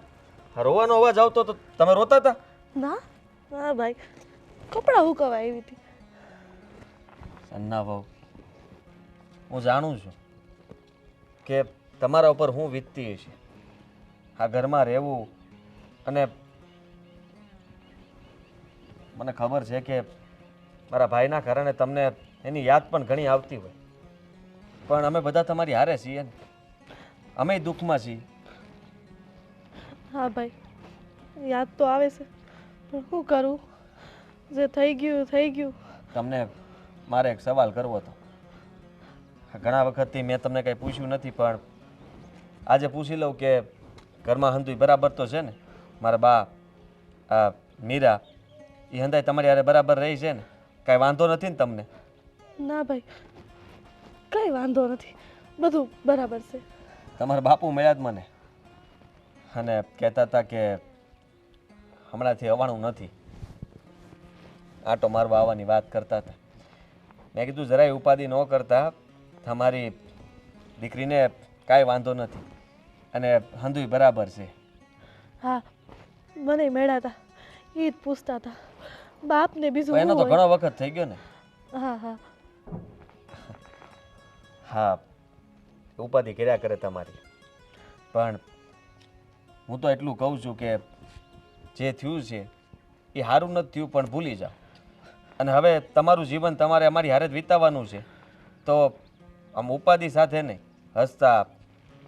રોવાનો અવાજ આવતો તો તમે રોતા હતા? ના ના ભાઈ, કપડાં હુકવા આવી હતી. સન્ના બહુ, હું જાણું છું કે તમારા ઉપર હું વીતતી હશે, આ ઘરમાં રહેવું, અને મને ખબર છે કે મારા ભાઈના કારણે તમને એની યાદ પણ ઘણી આવતી હોય, પણ અમે બધા તમારી હારે છીએ ને, અમે દુઃખમાં છીએ. હા ભાઈ, યાદ તો આવે છે, પણ શું કરું? જે થઈ ગયું થઈ ગયું. તમને મારે એક સવાલ કરવો હતો. ઘણા વખતથી મેં તમને કંઈ પૂછ્યું નથી, પણ આજે પૂછી લઉં કે ઘરમાં હંધુય બરાબર તો છે ને? મારા બા આ મીરા એ હંધાય તમારી હારે બરાબર રહી છે ને? કાંઈ વાંધો નથી ને તમને? ના ભાઈ, કઈ વાંધો નથી, બધું બરાબર છે. તમારા બાપુ મળ્યા જ મને અને કહેતા હતા કે હમણાંથી આવવાનું નથી, આટો મારવા આવવાની વાત કરતા હતા. મેં કીધું જરાય ઉપાધિ ન કરતા, તમારી દીકરીને કાંઈ વાંધો નથી અને હંધુય બરાબર છે. હા, મને મળ્યા હતા, એ જ પૂછતા હતા બાપને બીજું એનો શું તો હોય? ઘણો વખત થઈ ગયો ને. હા હા હા, ઉપાધિ કર્યા કરે તમારી, પણ હું તો એટલું કહું છું કે જે થયું છે એ સારું નથી થયું, પણ ભૂલી જાઓ. અને હવે તમારું જીવન તમારે અમારી હારે જ વિતાવવાનું છે, તો આમ ઉપાધિ સાથે નહીં, હસતા.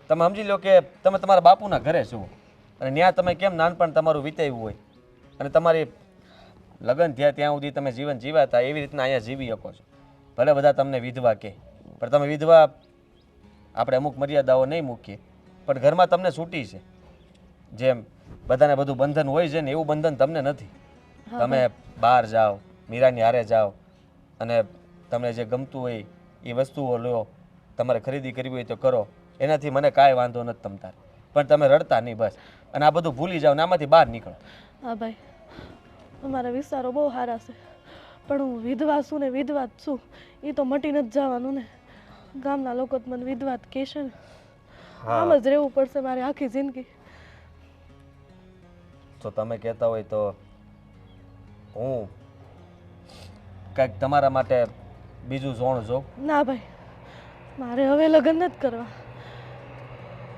તમે સમજી લો કે તમે તમારા બાપુના ઘરે છો અને ત્યાં તમે કેમ નાનપણ તમારું વિતાવ્યું હોય અને તમારી લગ્ન થયા ત્યાં સુધી તમે જીવન જીવ્યા એવી રીતના અહીંયા જીવી શકો છો. ભલે બધા તમને વિધવા કહે, પણ તમે વિધવા આપણે અમુક મર્યાદાઓ નહીં મૂકીએ, પણ ઘરમાં તમને છૂટી છે. જેમ બધાને બધું બંધન હોય છે ને, એવું બંધન તમને નથી. તમે બહાર જાઓ, મીરાની હારે જાઓ અને તમને જે ગમતું હોય એ વસ્તુઓ લો, તમારે ખરીદી કરવી હોય તો કરો, એનાથી મને કાંઈ વાંધો નથી તમ તારે. પણ તમે રડતા નહીં બસ, અને આ બધું ભૂલી જાઓ ને આમાંથી બહાર નીકળો. હા ભાઈ, અમારા વિસ્તારો બહુ સારા છે, પણ હું વિધવા છું ને વિધવા જ છું, એ તો મટી નથી જવાનું ને. ગામના લોકો તો મને વિધવા જ કહેશે ને. આમ જ રહેવું પડશે મારે આખી જિંદગી. તો તમે કહેતા હોય તો હું કંઈક તમારા માટે બીજું જોણ જોઉં. ના ભાઈ, મારે હવે લગ્ન નથી કરવા.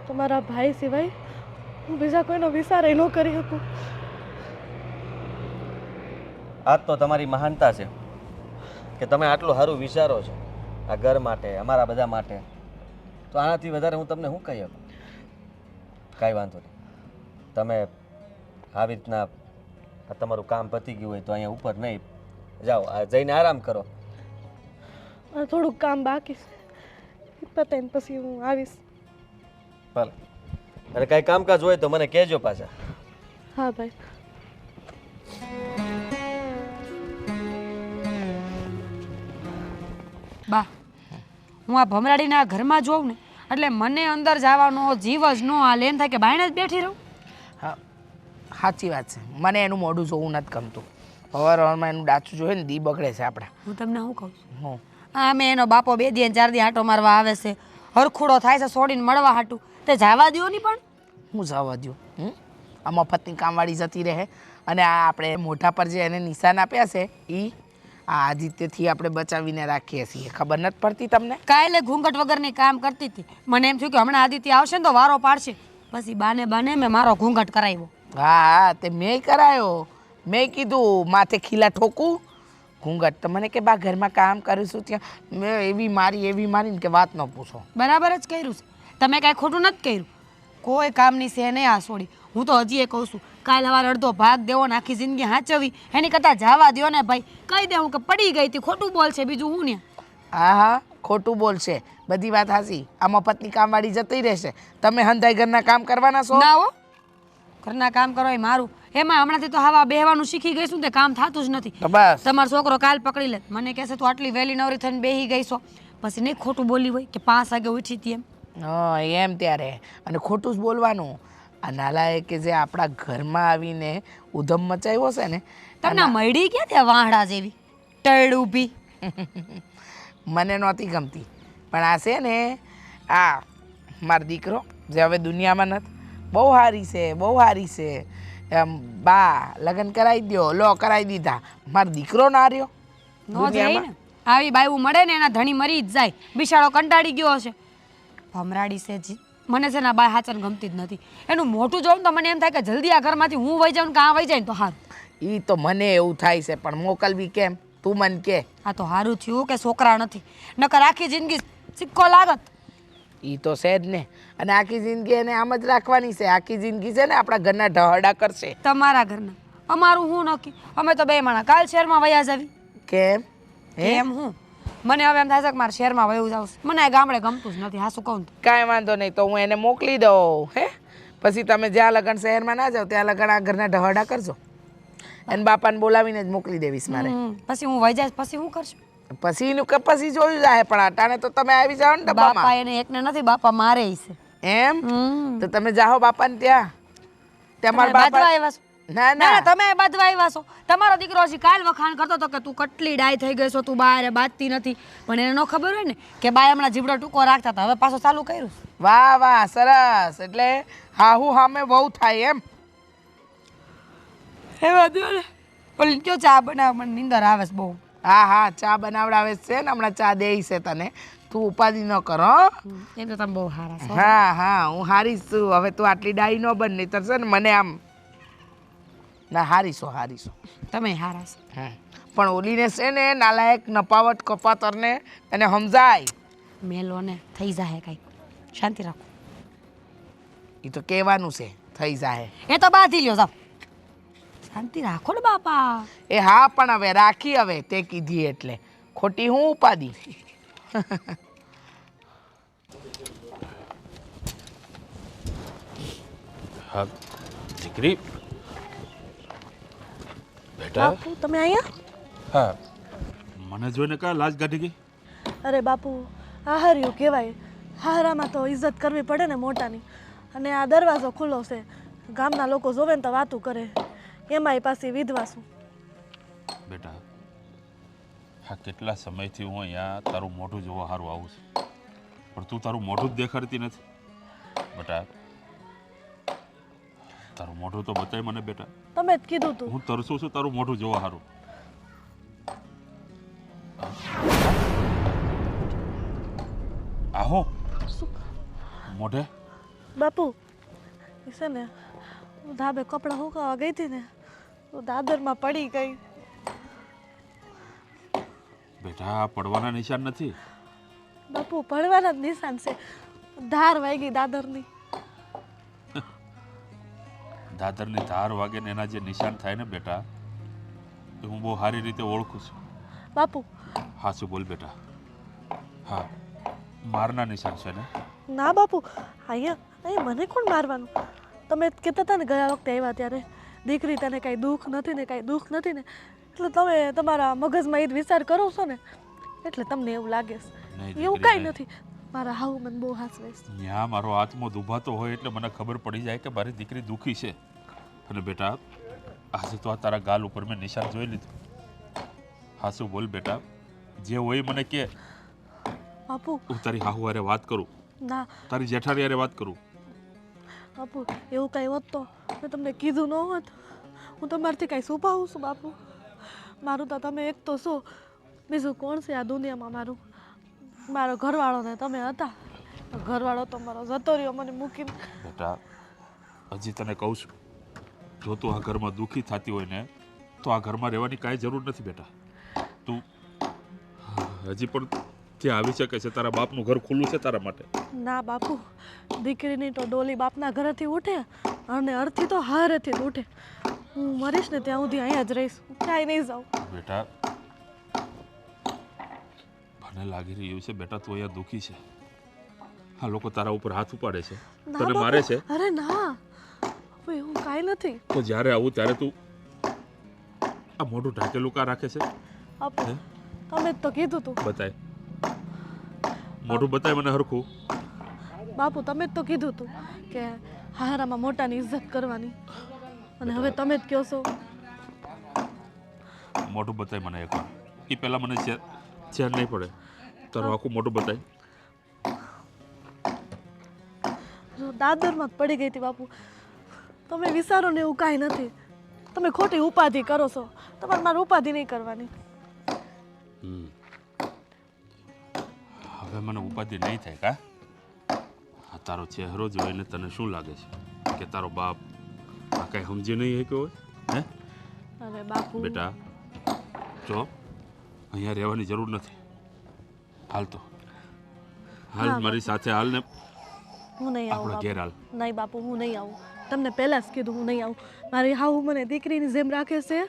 તમારા ભાઈ સિવાય હું બીજા કોઈનો વિચાર ન કરી શકું. આજ તો તમારી મહાનતા છે કે તમે આટલું સારું વિચારો છો આ ઘર માટે, અમારા બધા માટે. તો આનાથી વધારે હું તમને શું કહી શકું? કાંઈ વાંધો નહીં, તમે આવી રીતના તમારું કામ પતી ગયું હોય તો અહીંયા ઉપર નહીં જાઓ, જઈને આરામ કરો. થોડુંક કામ બાકી છે, પતાઈને પછી હું આવીશ. ભલે, અને કાંઈ કામકાજ હોય તો મને કહેજો પાછા. હા ભાઈ. બા, હું આ ભમરાડીના ઘરમાં જોઉં ને એટલે મને અંદર જવાનો જીવ જ ન હાલે, એમ થાય કે બાયણે જ બેઠી રહું. સાચી વાત છે. મને એનું મોઢું જોવું નથી ગમતું. હવારમાં એનું ડાચું જોઈએ ને દી બગડે છે આપણા. હું તમને શું કહું છું હું આ મેં એનો બાપો 2 દી 4 દી આંટો મારવા આવે છે હરખુડો થાય છે છોડીને મળવા હાટું તે જવા દ્યો નહીં પણ હું જવા દઉં? આ મફતની કામવાળી જતી રહે અને આ આપણે મોઢા પર જે એને નિશાન આપ્યા છે એ આ આદિત્યથી આપણે બચાવીને રાખીએ છીએ. ખબર નથી પડતી તમને? કાલે ઘૂંઘટ વગરની કામ કરતી હતી મને એમ થયું કે હમણાં આદિત્ય આવશે ને તો વારો પાડશે પછી બાને મેં મારો ઘૂંઘટ કરાવ્યો. હા તે મેં કરાયો. મેં કીધું માથે ખીલા ઠોકું ઘૂંઘટ તો મને કે બા ઘરમાં કામ કરીશું ત્યાં મેં એવી મારીને કે વાત ન પૂછો. બરાબર જ કર્યું છે તમે કાંઈ ખોટું નથી કર્યું કોઈ કામની છે નહીં આ છોડી. હું તો હજી એ કહું છું કાલ સવારે અડધો ભાગ દેવો ને આખી જિંદગી હાચવી એની કરતાં જવા દ્યો ને ભાઈ. કહી દેવું કે પડી ગઈ હતી ખોટું બોલશે બીજું હું ને. હા ખોટું બોલશે બધી વાત હાસી. આ મફતની કામવાળી જતી રહેશે તમે હંધાઈ ઘરના કામ કરવાના છો? ના હો ઘરના કામ કરો એ મારું એમાં હમણાંથી તો હવા બેહવાનું શીખી ગઈ છું ને તે કામ થતું જ નથી. તો બસ તમારો છોકરો કાલ પકડી લે મને કહેશે તું આટલી વહેલી નવરી થઈને બેહી ગઈ છો પછી નહીં ખોટું બોલી હોય કે 5 વાગે ઉઠી હતી એમ. હા એમ ત્યારે અને ખોટું જ બોલવાનું. આ નાલાયક કે જે આપણા ઘરમાં આવીને ઉધમ મચાવ્યો છે ને તમને મળી ક્યાં ત્યાં વાહડા જેવી ટળ ઊભી મને નહોતી ગમતી પણ આ છે ને આ મારો દીકરો જે હવે દુનિયામાં નથી બહુ સારી છે એમ બા લગ્ન કરાવી દો લો કરાવી દીધા મારો દીકરો ના રહ્યો નો જાય ને આવી બાયું મળે ને એના ધણી મરી જ જાય બિચારો કંટાળી ગયો હશે ભમરાડી છે જી મને છે ને બાય હાચન ગમતી જ નથી એનું મોટું જોઉં તો મને એમ થાય કે જલ્દી આ ઘરમાંથી હું વહી જાઉં ને કાં વહી જાય ને તો સારું. એ તો મને એવું થાય છે પણ મોકલવી કેમ તું મને કે. આ તો સારું થયું કે છોકરા નથી નકર આખી જિંદગી સિક્કો લાગત. એ તો છે જ ને અને આખી જિંદગી એને આમ જ રાખવાની છે. આખી જિંદગી છે ને આપણા ઘરના ઢહડા કરશે. તમારા ઘરના અમારું હું નક્કી અમે તો 2 માણા કાલ શહેરમાં વયા જાવી. કેમ એમ હું મને હવે એમ થાય છે કે મારે શહેરમાં વયું જાવ મને આ ગામડે ગમતું જ નથી. હા શું કહું કાંઈ વાંધો નહીં તો હું એને મોકલી દઉં હે પછી તમે જ્યાં લગન શહેરમાં ના જાઓ ત્યાં લગન આ ઘરના ઢહડા કરજો એને બાપાને બોલાવીને જ મોકલી દેવીશ મારે. પછી હું વહી જાય પછી શું કરશું? પછી જોયું જાય પણ અટાણે તો તમે આવી જાઓ ને બાપા ડબ્બામાં. એને એકને નથી બાપા મારે છે એમ તો તમે જાઓ બાપાને ત્યાં મારા બાજવા બાપા આવ્યા છો ના ના ના તમે બાજવા આવ્યા છો તમારો દીકરો હજી કાલ વખાણ કરતો હતો કે તું કેટલી ડાય થઈ ગઈ છો તું બારે બાજતી નથી પણ એને ન ખબર હોય ને કે બાય હમણાં જીબડો ટૂંકો રાખતા હતા હવે પાછો ચાલુ કર્યું. વાહ સરસ એટલે હાહુ હામે બહુ થાય એમ. હે વાંધો ને ઓલી કયો ચા બનાવ મને નીંદર આવે છે બહુ. હા ચા બનાવડાવે છે ને હમણાં ચા દે છે તને તું ઉપાધિ ન કર હો. એમ તો તમે બહુ સારા છો. હા હું હારી છું હવે તું આટલી ડાઈ ન બન નહીં છે ને મને આમ ના હારીશો તમે સારા છો. પણ ઓલીને છે ને નાલાયક નપાવટ કપાતરને એને સમજાય મેલો ને થઈ જાય કાંઈક શાંતિ રાખો. એ તો કહેવાનું છે થઈ જાય એ તો બાંધી લ્યો જાઓ શાંતિ રાખો ને બાપા. એ હા પણ હવે રાખી હવે તે કીધી એટલે ખોટી હું ઉપાધિ. હા દીકરી બેટા. બાપુ તમે અહીંયા? હા મને જોઈને કા લાજ કાઢી ગઈ? અરે બાપુ હાહર્યું કહેવાય. હારામાં તો ઇજ્જત કરવી પડે ને મોટાની. અને આ દરવાજો ખુલ્લો છે ગામના લોકો જોવે ને તો વાતું કરે એમાંય પાછી વિધવા છું. બેટા હા કેટલા સમયથી હું અહીંયા તારું મોઢું જોવા સારું આવું છું પણ તું તારું મોઢું જ દેખાડતી નથી. બેટા તારું મોઢું તો બતાય મને બેટા. તમે જ કીધું તું. હું તરસું છું તારું મોઢું જોવા સારું. આહો મોઢે બાપુ એ છે ને હું ધાબે કપડાં સુકાવા ગઈ હતી ને તો દાદરમાં પડી ગઈ. બેટા આ પડવાના નિશાન નથી. બાપુ પડવાના જ નિશાન છે. ધાર વાગી દાદરની. દાદરની ધાર વાગે ને એના જે નિશાન થાય ને બેટા એ હું બહુ સારી રીતે ઓળખું છું. બાપુ હા શું બોલ બેટા. હા મારના નિશાન છે ને? ના બાપુ અહીંયા મને કોણ મારવાનું? તમે કહેતા હતા ને ગયા વખતે આવ્યા ત્યારે દીકરી તને કાંઈ દુઃખ નથી ને કાંઈ દુઃખ નથી ને એટલે તમે તમારા મગજમાં એ જ વિચાર કરો છો ને એટલે તમને એવું લાગે છે. એવું કાંઈ નથી. મારા હાવ મને બહુ હાસવે છે. ત્યાં મારો આત્મો દુભાતો હોય એટલે મને ખબર પડી જાય કે મારી દીકરી દુઃખી છે. અને બેટા આજે તો આ તારા ગાલ ઉપર મેં નિશાન જોઈ લીધું. હા શું બોલ બેટા, જે હોય મને કે. બાપુ હું તારી હાહુ હારે વાત કરું, ના તારી જેઠાણી હારે વાત કરું. બાપુ એવું કાંઈ હોત તો મેં તમને કીધું ન હોત. હું તમારથી કાંઈ છુપાવું છું બાપુ? મારું તો તમે એક તો છો, બીજું કોણ છે આ દુનિયામાં મારું? મારો ઘરવાળો ને તમે હતા. ઘરવાળો તો મારો જતો રહ્યો મને મૂકીને. બેટા હજી તને કહું છું, જો તું આ ઘરમાં દુઃખી થતી હોય ને તો આ ઘરમાં રહેવાની કાંઈ જરૂર નથી બેટા. તું હજી પણ ત્યાં આવી શકે છે, તારા બાપનું ઘર ખુલ્લું છે તારા માટે. ના બાપુ, દીકરીની તો ડોલી બાપના ઘરેથી ઉઠે અને અર્થી તો હારેથી જ ઉઠે. હું મરીશ ને ત્યાં સુધી અહીંયા જ રહીશ, ક્યાંય નહીં જાઉં. બેટા મને લાગી રહ્યું છે બેટા તું અહીંયા દુઃખી છે. આ લોકો તારા ઉપર હાથ ઉપાડે છે, ના તને બાપુ, મારે છે. અરે ના બાપુ, એવું કાંઈ નથી. તો જ્યારે આવું ત્યારે તું આ મોઢું ઢાંકેલું કા રાખે છે? બાપુ હે? તમે જ તો કીધું તું. બતાય, મોઢું બતાય મને હરખું. બાપુ તમે જ તો કીધું તું કે હારામાં મોટાની ઇજ્જત કરવાની, અને હવે તમે જ કહો છો. મોઢું બતાય મને એકવાર. એ પહેલાં મને ચેન નહીં પડે. તારું આખું મોઢું બતાય. દાદરમાં જ પડી ગઈ હતી બાપુ. તમે વિચારો ને એવું કાંઈ નથી. તમે ખોટી ઉપાધિ કરો છો. તમારે મારે ઉપાધિ નહીં કરવાની. હવે મને ઉપાધિ નહીં થાય કા? આ તારો ચહેરો જોઈને તને શું લાગે છે કે તારો બાપ આ કાંઈ સમજી નહીં શક્યો હોય? હે અરે બાપુ, બેટા જો અહીંયા રહેવાની જરૂર નથી. હાલ તો હાલ, હા, મારી સાથે હાલ ને હું નહીં આવું આપણા ઘેર હાલ. બાપુ. નહીં બાપુ, હું નહીં આવું. તમને પહેલાં જ કીધું હું નહીં આવું. મારી હાહુ મને દીકરીની જેમ રાખે છે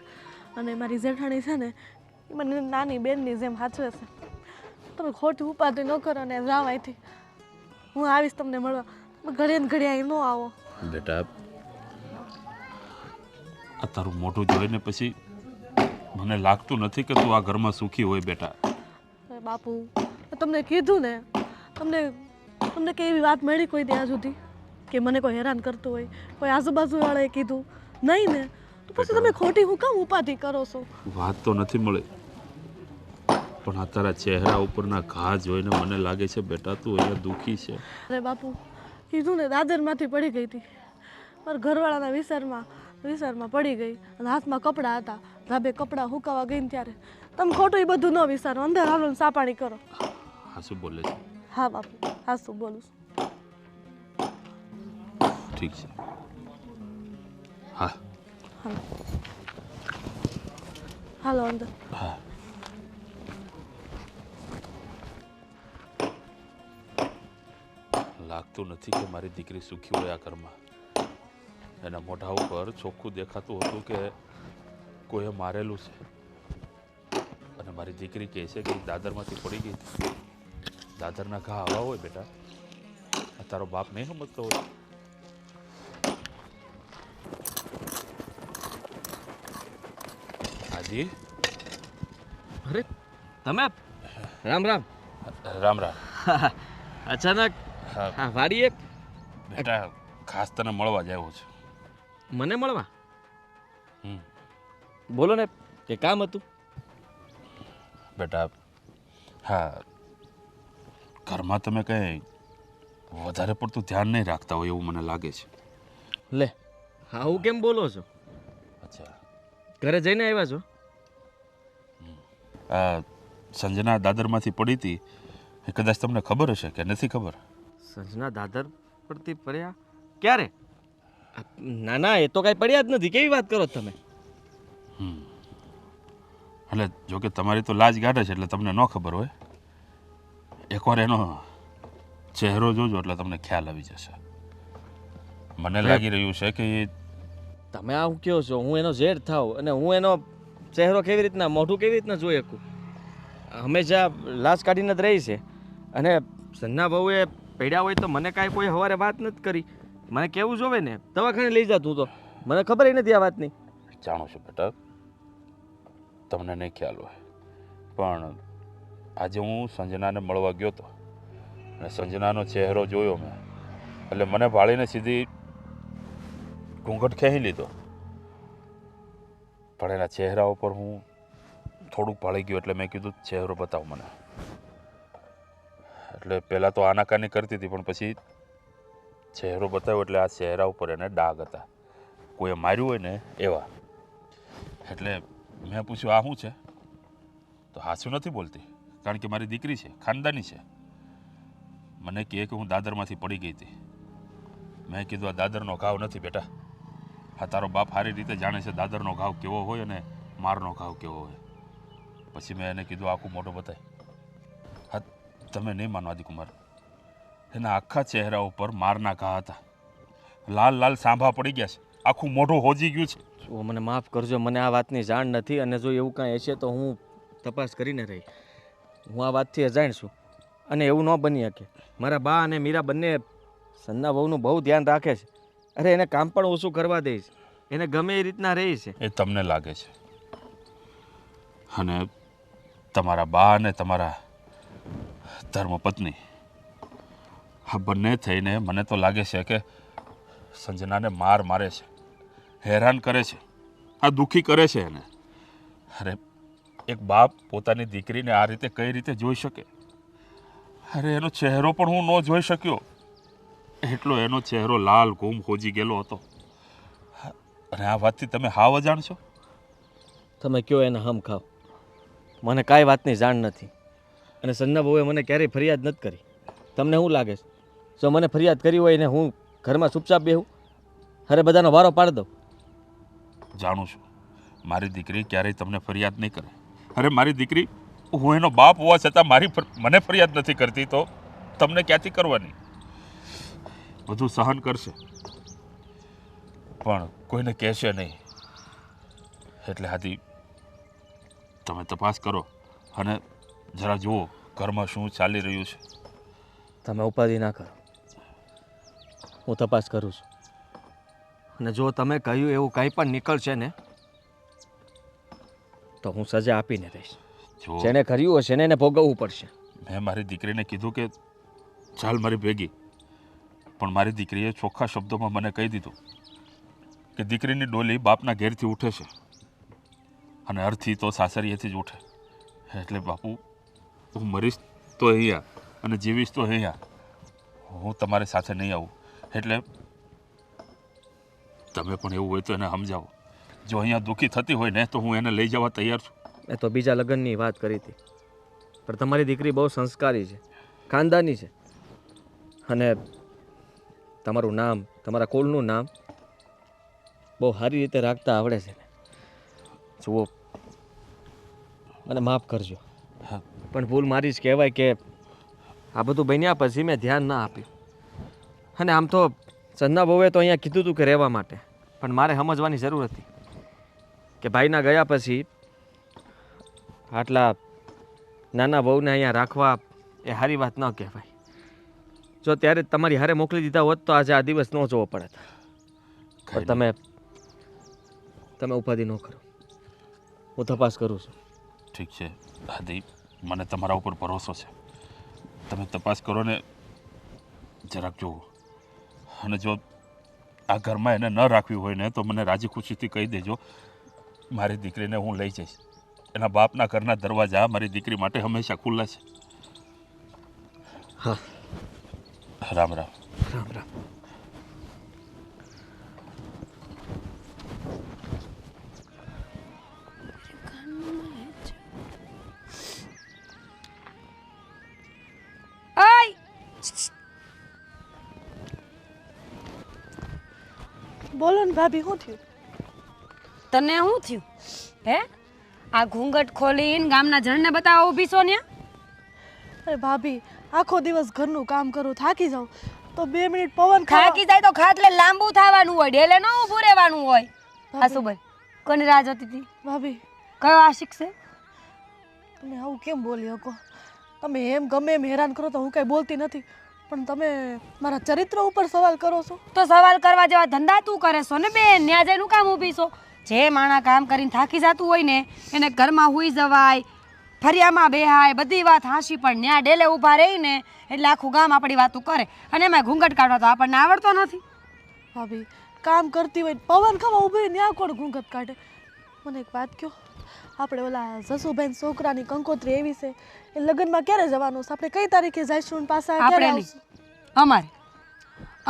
અને મારી જેઠાણી છે ને એ મને નાની બેનની જેમ સાચવે છે. તમે ખોટી ઉપાધિ ન કરો ને જાવ અહીંથી. હું આવીશ તમને મળવા. તમે ઘડીએ ને ઘડીએ અહીં ન આવો. બેટા આ તારું મોઢું જોઈને પછી મને લાગતું નથી કે તું આ ઘરમાં સુખી હોય બેટા. અરે બાપુ, મેં તમને કીધું ને, તમને કે એવી વાત મળી કોઈ ત્યાં સુધી કે મને કોઈ હેરાન કરતું હોય, કોઈ આજુબાજુવાળાએ કીધું નહીં ને? તો પછી તમે ખોટી હું કામ ઉપાધિ કરો છો? વાત તો નથી મળી, પણ આ તારા ચહેરા ઉપરના ઘા જોઈને મને લાગે છે બેટા તું અહીંયા દુઃખી છે. અરે બાપુ, કીધું ને દાદરમાંથી પડી ગઈ હતી. મારા ઘરવાળાના વિચારમાં પડી ગઈ અને હાથમાં કપડાં હતા. ધાબે કપડાં હુકાવા ગઈ ને ત્યારે તમે ખોટું એ બધું ન વિચારો, અંદર હાલો ને સાપાણી કરો. હા શું બોલે છે? હા બાપુ, હા શું બોલું છું. ઠીક છે. હા હાલો હાલો અંદર. હા લાગતું નથી કે મારી દીકરી સુખી હોય આ ઘરમાં. એના મોઢા ઉપર ચોખ્ખું દેખાતું હતું કે કોઈએ મારેલું છે. અને મારી દીકરી કહે છે કે દાદરમાંથી પડી ગઈ. દાદરના ઘા આવા હોય બેટા, આ તારો બાપ નહીં સમજતો હોય. હાજી અરે તમે રામ રામ. રામ રામ. અચાનક હા હા વાડીએ બેટા ખાસ તને મળવા જ આવ્યો છું. મને મળવા? હમ બોલો ને, કે કામ હતું? બેટા હા, ઘરમાં તમે કંઈ વધારે પડતું ધ્યાન નહીં રાખતા હોય એવું મને લાગે છે. લે હા, હું કેમ બોલો છો? અચ્છા, ઘરે જઈને આવ્યા છો? આ સંજના દાદરમાંથી પડી હતી એ કદાચ તમને ખબર હશે કે નથી ખબર? સંજના દાદર પરથી પડ્યા? ક્યારે? ના ના, એ તો કાંઈ પડ્યા જ નથી. કેવી વાત કરો છો તમે? એટલે જોકે તમારી તો લાજ ગાઢ છે એટલે તમને ન ખબર હોય. એકવાર એનો ચહેરો જોજો એટલે તમને ખ્યાલ આવી જશે. મને લાગી રહ્યું છે કે એ તમે આવું કહો છો, હું એનો ઝેર થાવ અને હું એનો ચહેરો કેવી રીતના, મોઢું કેવી રીતના જોઈ શકું? હંમેશા લાશ કાઢીને જ રહી છે. અને સંજના બહુએ પડ્યા હોય તો મને કાંઈ કોઈ સવારે વાત નથી કરી. મને કેવું જોવે ને, દવાખાને લઈ જાત હું તો. મને ખબર નથી આ વાતની. જાણું છું બેટા, તમને નહીં ખ્યાલ હોય, પણ આજે હું સંજનાને મળવા ગયો હતો અને સંજનાનો ચહેરો જોયો મેં એટલે મને ભાળીને સીધી ઘૂંઘટ ખેંચી લીધો. પણ એના ચહેરા ઉપર હું થોડુંક ભાળી ગયો એટલે મેં કીધું ચહેરો બતાવ મને. એટલે પહેલાં તો આનાકાની કરતી હતી પણ પછી ચહેરો બતાવ્યો એટલે આ ચહેરા ઉપર એને ડાઘ હતા, કોઈએ માર્યું હોય ને એવા. એટલે મેં પૂછ્યું આ શું છે? તો હાચું નથી બોલતી, કારણ કે મારી દીકરી છે, ખાનદાની છે. મને કહે કે હું દાદરમાંથી પડી ગઈ હતી. મેં કીધું આ દાદરનો ઘાવ નથી બેટા, હા તારો બાપ સારી રીતે જાણે છે દાદરનો ઘાવ કેવો હોય અને મારનો ઘાવ કેવો હોય. પછી મેં એને કીધું આખું મોઢું બતાય. હા તમે નહીં માનો આદિકુમાર, એના આખા ચહેરા ઉપર મારના ઘા હતા, લાલ લાલ સાંભા પડી ગયા છે, આખું મોઢું હોજી ગયું છે. જો મને માફ કરજો, મને આ વાતની જાણ નથી, અને જો એવું કાંઈ હશે તો હું તપાસ કરીને રહી. હું આ વાતથી અજાણ છું અને એવું ન બની શકે. મારા બા અને મીરા બંને સન્ના વહુનું બહુ ધ્યાન રાખે છે. અરે એને કામ પણ ઓછું કરવા દે છે, એને ગમે એ રીતના રહી છે. એ તમને લાગે છે, અને તમારા બા અને તમારા ધર્મપત્ની આ બંને થઈને મને તો લાગે છે કે સંજનાને મારે છે, હેરાન કરે છે, આ દુઃખી કરે છે એને. અરે એક બાપ પોતાની દીકરીને આ રીતે કઈ રીતે જોઈ શકે? અરે એનો ચહેરો પણ હું ન જોઈ શક્યો, એટલો એનો ચહેરો લાલ ઘૂમ હોજી ગયેલો હતો. અને આ વાતથી તમે હાવ અજાણ છો? તમે કયો એને હમ ખાઓ, મને કાંઈ વાતની જાણ નથી. અને સન્ના બહુએ મને ક્યારેય ફરિયાદ નથી કરી. તમને શું લાગે છે, જો મને ફરિયાદ કરી હોય ને હું ઘરમાં ચૂપચાપ બેહું? અરે બધાનો વારો પાડી દઉં. જાણું છું મારી દીકરી ક્યારેય તમને ફરિયાદ નહીં કરે. અરે મારી દીકરી, હું એનો બાપ હોવા છતાં મને ફરિયાદ નથી કરતી તો તમને ક્યાંથી કરવાની? બધું સહન કરશે પણ કોઈને કહેશે નહીં. એટલે હાથી તમે તપાસ કરો અને જરા જુઓ ઘરમાં શું ચાલી રહ્યું છે. તમે ઉપાધિ ના કરો, હું તપાસ કરું છું. અને જો તમે કહ્યું એવું કંઈ પણ નીકળશે ને તો હું સજા આપીને રહીશ. જો જેને કર્યું હશે ને એને ભોગવવું પડશે. મેં મારી દીકરીને કીધું કે ચાલ મારી ભેગી, પણ મારી દીકરીએ ચોખ્ખા શબ્દોમાં મને કહી દીધું કે દીકરીની ડોલી બાપના ઘેરથી ઉઠે છે અને અર્થી તો સાસરીએથી જ ઉઠે. એટલે બાપુ હું મરીશ તો અહીંયા અને જીવીશ તો અહીંયા, હું તમારી સાથે નહીં આવું. એટલે તમે પણ એવું હોય તો એને સમજાવો. જો અહીંયા દુઃખી થતી હોય ને તો હું એને લઈ જવા તૈયાર છું. એ તો બીજા લગ્નની વાત કરી હતી, પણ તમારી દીકરી બહુ સંસ્કારી છે, ખાનદાની છે, અને તમારું નામ, તમારા કુળનું નામ બહુ સારી રીતે રાખતા આવડે છે. જુઓ, મને માફ કરજો, પણ ભૂલ મારી જ કહેવાય કે આ બધું બન્યા પછી મેં ધ્યાન ના આપ્યું. અને આમ તો સન્ના બહુએ તો અહીંયા કીધું હતું કે રહેવા માટે, પણ મારે સમજવાની જરૂર હતી કે ભાઈના ગયા પછી આટલા નાના બહુને અહીંયા રાખવા એ સારી વાત ન કહેવાય. જો ત્યારે તમારી હારે મોકલી દીધા હોત તો આજે આ દિવસ ન જોવો પડે. પણ તમે ઉપાધિ ન કરો, હું તપાસ કરું છું. ઠીક છે દાદી, મને તમારા ઉપર ભરોસો છે. તમે તપાસ કરો ને જરાક જુઓ, અને જો આ ઘરમાં એને ન રાખવી હોય ને તો મને રાજી ખુશીથી કહી દેજો. મારી દીકરીને હું લઈ જઈશ. એના બાપના ઘરના દરવાજા મારી દીકરી માટે હંમેશા ખુલ્લા છે. હા, રામ રામ. રામ રામ. બોલો ને ભાભી, શું થયું? તને શું થયું હે? આ ઘૂંઘટ ખોલીને ગામના જણને બતાવવા ઊભી છો ને? અરે ભાભી, આખો દિવસ ઘરનું કામ કરું, થાકી જાઉં તો 2 મિનિટ પવન થાકી જાય તો ખાટલે લાંબુ થવાનું હોય, ઢેલે ન ઊભું રહેવાનું હોય. આ શું ભાઈ, કોની રાહ જોતી હતી? ભાભી, કયો આશિક છે? તમે આવું કેમ બોલી શકો? તમે એમ ગમે એમ હેરાન કરો તો હું કાંઈ બોલતી નથી, પણ તમે મારા ચરિત્ર ઉપર સવાલ કરો છો. તો સવાલ કરવા જેવા ધંધા તું કરે છો ને બેન, ન્યા જઈનું કામ ઊભી છો? જે માણા કામ કરીને થાકી જતું હોય ને એને ઘરમાં હુઈ જવાય, ફરિયામાં બેહાય, બધી વાત હાંસી, પણ ન્યા ડેલે ઊભા રહીને એટલે આખું ગામ આપણી વાતું કરે, અને એમાં ઘૂંઘટ કાઢવા તો આપણને આવડતો નથી. ભાભી, કામ કરતી હોય પવન ખાવા ઊભી ત્યાં કોણ ઘૂંઘટ કાઢે? મને એક વાત કહો, આપણે ઓલા જસુબેન છોકરાની કંકોત્રી એવી છે, એ લગ્નમાં ક્યારે જવાનું છે? આપણે કઈ તારીખે જઈશું ને પાછા ક્યારે આપણે નહીં, આવશું?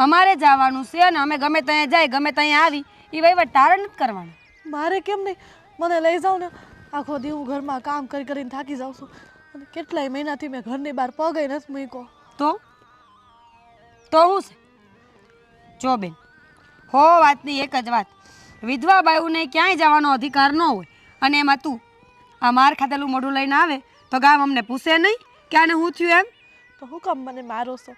અમારે જવાનું છે અને અમે ગમે ત્યાં જાય ગમે ત્યાં આવી એ વહીવટ તારે નથી કરવાનો. મારે કેમ નહીં? મને લઈ જાઓ ને. આખો દી હું ઘરમાં કામ કરી કરીને થાકી જાઉં છું અને કેટલાય મહિનાથી મેં ઘરની બહાર પગે નથી મૂક્યો. તો હું છે જો બેન, હો વાતની એક જ વાત, વિધવા બાયુને ક્યાંય જવાનો અધિકાર ન હોય અને એમાં તું આ માર ખાધેલું મોઢું લઈને આવે તો ગામ અમને પૂછે નહીં કે આને હું થયું એમ. તો હું કામ મને મારો છો?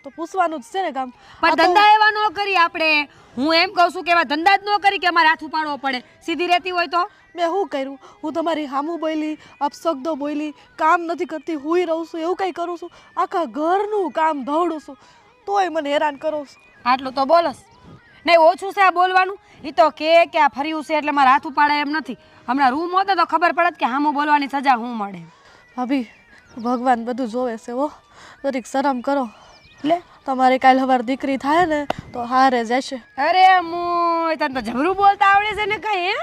તો પૂછવાનું જ છે ને કામ. પણ ધંધા એવા ન કરી આપણે. હું એમ કહું છું કે એવા ધંધા જ ન કરી કે અમારે હાથ ઉપાડવો પડે. સીધી રહેતી હોય તો મેં શું કર્યું? હું તમારી હામું બોલી, અપશબ્દો બોલી, કામ નથી કરતી, હુઈ રહું છું, એવું કંઈ કરું છું? આખા ઘરનું કામ ધવડું છું તોય મને હેરાન કરો છો. આટલું તો બોલસ નહીં, ઓછું છે આ બોલવાનું. એ તો કે આ ફર્યું છે એટલે મારા હાથ ઉપાડે એમ નથી. હમણાં રૂમ હોત તો ખબર પડત કે હામું બોલવાની સજા હું મળે. ભાભી, ભગવાન બધું જોવે છે હો, જરીક શરમ કરો. એટલે તમારે કાલ સવાર દીકરી થાય ને તો હારે જશે. અરે મોય, તને તો જબરું બોલતા આવડે છે ને કઈ. હે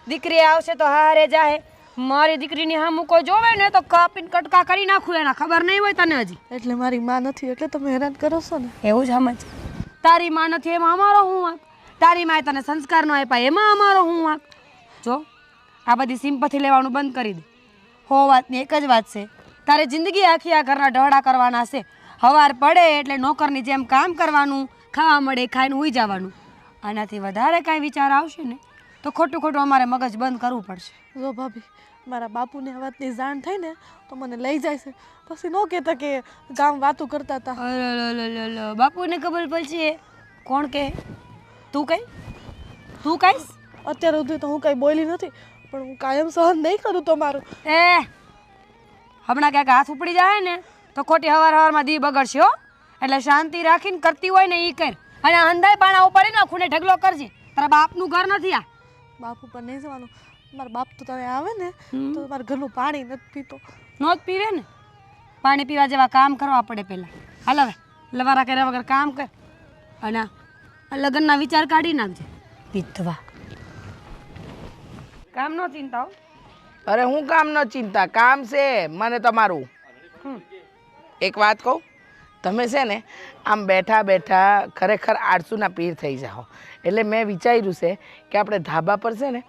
દીકરી આવશે તો હારે જાહે. મારી દીકરીની હામું કોઈ જોવે ને તો કાપીને કટકા કરી નાખું. એના ખબર નહીં હોય તને હજી. એટલે મારી માં નથી એટલે તમે હેરાન કરો છો ને. એવું જ સમજ. તારી માં નથી એમાં અમારો હું વાંક. તારી માએ તને સંસ્કાર ન આપ્યા એમાં અમારો હું વાંક. જો આ બધી સિમ્પથી લેવાનું બંધ કરી દે. હો વાતની એક જ વાત છે, તારે જિંદગી આખી આ ઘરના ઢહડા કરવાના છે. સવાર પડે એટલે નોકરની જેમ કામ કરવાનું, ખાવા મળે ખાઈને સૂઈ જવાનું. આનાથી વધારે કાંઈ વિચાર આવશે ને તો ખોટું ખોટું અમારે મગજ બંધ કરવું પડશે. જો ભાભી, મારા બાપુને આ વાતની જાણ થઈ ને તો મને લઈ જાય છે. પછી ન કહેતા કે ગામ વાતું કરતા હતા. અરે બાપુને ખબર પડશે. કોણ કહે? તું કઈ? તું કહીશ? અત્યાર સુધી તો હું કંઈ બોલી નથી, પણ હું કાયમ સહન નહીં કરું તમારું. એ હમણાં ક્યાંક હાથ ઉપડી જાય ને તો ખોટી હવારમાં દી બગડશે હો. એટલે શાંતિ રાખીને કરતી હોય ને એ કર. અને અંધાઈ પાણા ઉપાડી ને ખૂણે ઢગલો કરજે. તારા બાપનું ઘર નથી આ. બાપુ પર નહીં જવાનું. મારા બાપ તો તમે આવે ને તો મારા ઘરનું પાણી નથી પીતો. નો જ પીવે ને. પાણી પીવા જેવા કામ કરવા પડે પહેલાં. હાલ હવે લવારા કર્યા વગર કામ કર. અને આ લગ્નના વિચાર કાઢી નાખજે. વિધવા કામ નો ચિંતા હો. અરે હું કામ ન ચિંતા, કામ છે મને તમારું. એક વાત કહું, તમે છે ને આમ બેઠા બેઠા ખરેખર આળસુના પીર થઈ જાઓ. એટલે મેં વિચાર્યું છે કે આપણે ધાબા પર છે ને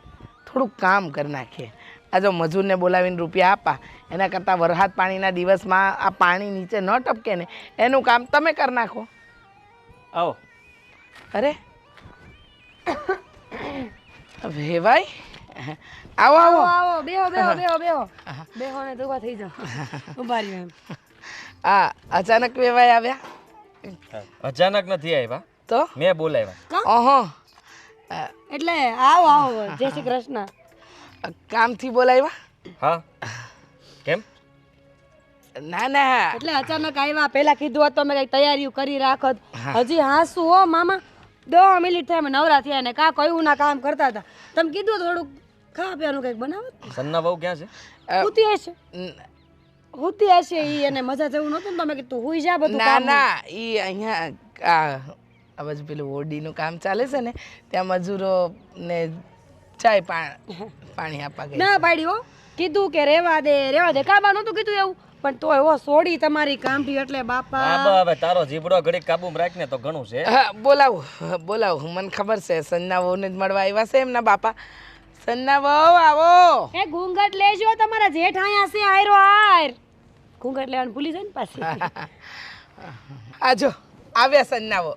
થોડુંક કામ કરી નાખીએ. આ જો મજૂરને બોલાવીને રૂપિયા આપા એના કરતાં વરસાદ પાણીના દિવસમાં આ પાણી નીચે ન ટપકે ને એનું કામ તમે કરી નાખો. આવો. અરે વેવાઈ, આવો આવો. આવો બેહો બેહો બેહો બેહો બેહો ને ઉભા થઈ જાઓ. ઉભા રહ્યો એમ. આ અચાનક વેવાઈ આવ્યા અચાનક નથી આવ્યા, તો મેં બોલાવ્યા. ઓહો, એટલે આવો આવો. જય શ્રી કૃષ્ણ. કામથી બોલાવ્યા? હા કેમ? ના ના, એટલે અચાનક આવ્યા. પહેલા કીધું હોત તો અમે કઈ તૈયારીઓ કરી રાખત. હજી હાસુ હો મામા. 2 મિનિટ થાય અમે નવરા થયા ને કા કયું ના કામ કરતા હતા. તમે કીધું થોડુંક ખાવા પીવાનું કંઈક બનાવો. સન્ના બહુ ક્યાં છે? હુતી હશે હુતી હશે ઈ. અને મજા જેવું નહોતું ને તમે કીધું હુઈ જા બધું ના કામ. ના, ઈ અહીંયા આ બાજુ પેલું ઓરડીનું કામ ચાલે છે ને ત્યાં મજૂરો ને ચાય પાણી આપવા ગઈ. ના પાડી હો. કીધું કે રેવા દે કાબા નહોતું કીધું એવું. પણ તોય હો સોડી તમારી કામથી એટલે બાપા. હા હવે તારો જીબડો ઘડીક કાબુમાં રાખ ને તો ઘણું છે. હા બોલાવો મને ખબર છે સન્ના વહુને જ મળવા આવ્યા છે એમના બાપા. સન્ના વહુ આવો. એ ઘૂંઘટ લેજો. તમારા જેઠ આયા છે. આયરો આયર. ઘૂંઘટ લેવાનું ભૂલી જાય ને પાછી. આજો આવ્યા સન્ના વહુ.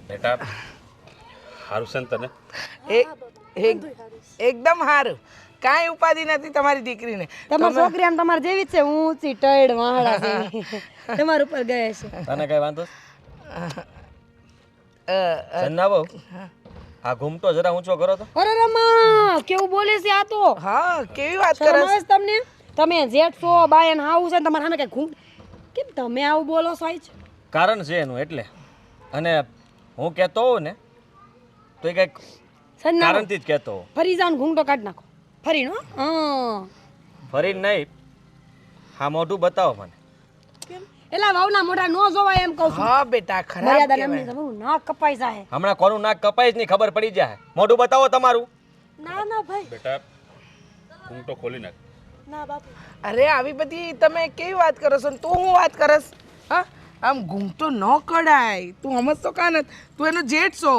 બેટા સારું છે ને તને? એકદમ સારું, કાંઈ ઉપાધિ નથી તમારી દીકરીને. તમારી છોકરી આમ તમારે જેવી જ છે. ઊંચી ટઈડ વાહડા જેવી. તમારા ઉપર ગયે છે. તને કઈ વાંધો? સન્ના બહુ આ ઘૂમટો જરા ઊંચો કરો તો. અરે રમા કેવું બોલે છે આ તો. હા કેવી વાત કરે શરમ આવે છે તમને? તમે જેઠ છો બાયન હાવું છે ને તમારે સામે કઈ ઘૂમ કેમ તમે આવું બોલો છો? આજ કારણ છે એનું એટલે. અને હું કહેતો હોઉં ને તો એ કંઈક સન્ના કારણથી જ કહેતો હોઉં. ફરી જાવ ઘૂંઘટો કાઢ નાખો. ફરી નો હા ફરી નહીં, હા મોઢું બતાવો મને. એલા વહુના મોઢા નો જોવાય એમ કહું છું હા બેટા ખરાબ મર્યાદા કહેવાય. નામની તમારું નાક કપાઈ જાય હમણાં કોનું નાક કપાઈ જ નહીં ખબર પડી જાય મોઢું બતાવો તમારું ના ના ભાઈ, બેટા ઘૂંટો ખોલી નાખ. ના બાપુ. અરે આવી બધી તમે કેવી વાત કરો છો ને તું હું વાત કરસ? હા આમ ઘૂંઘતો ન કડાય. તું સમજતો કા નથી? તું એનો જેઠ છો.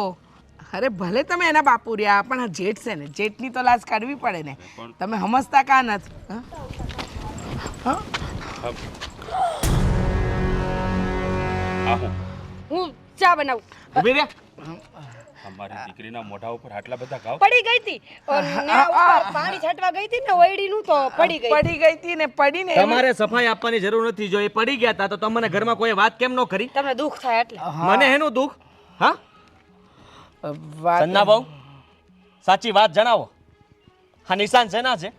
અરે ભલે તમે એના બાપુ રહ્યા પણ આ જેઠ છે ને, જેઠની તો લાજ કાઢવી પડે ને. તમે સમજતા કા નથી? હા? હા? આ હું હું ચા બનાવું ઊભી રે અમારી દીકરીના મોઢા ઉપર આટલા બધા ઘાવ. પડી ગઈ હતી પાણી છાંટવા ગઈ હતી ને ઓયડીનું તો પડી ગઈ પડી ગઈ હતી ને પડીને એમ- તમારે સફાઈ આપવાની જરૂર નથી જો એ પડી ગયા હતા તો તમને ઘરમાં કોઈ વાત કેમ ન કરી તમને દુઃખ થાય એટલે મને એનું દુઃખ હા વાત સન્ના બહુ સાચી વાત જણાવો હા નિશાન શેના છે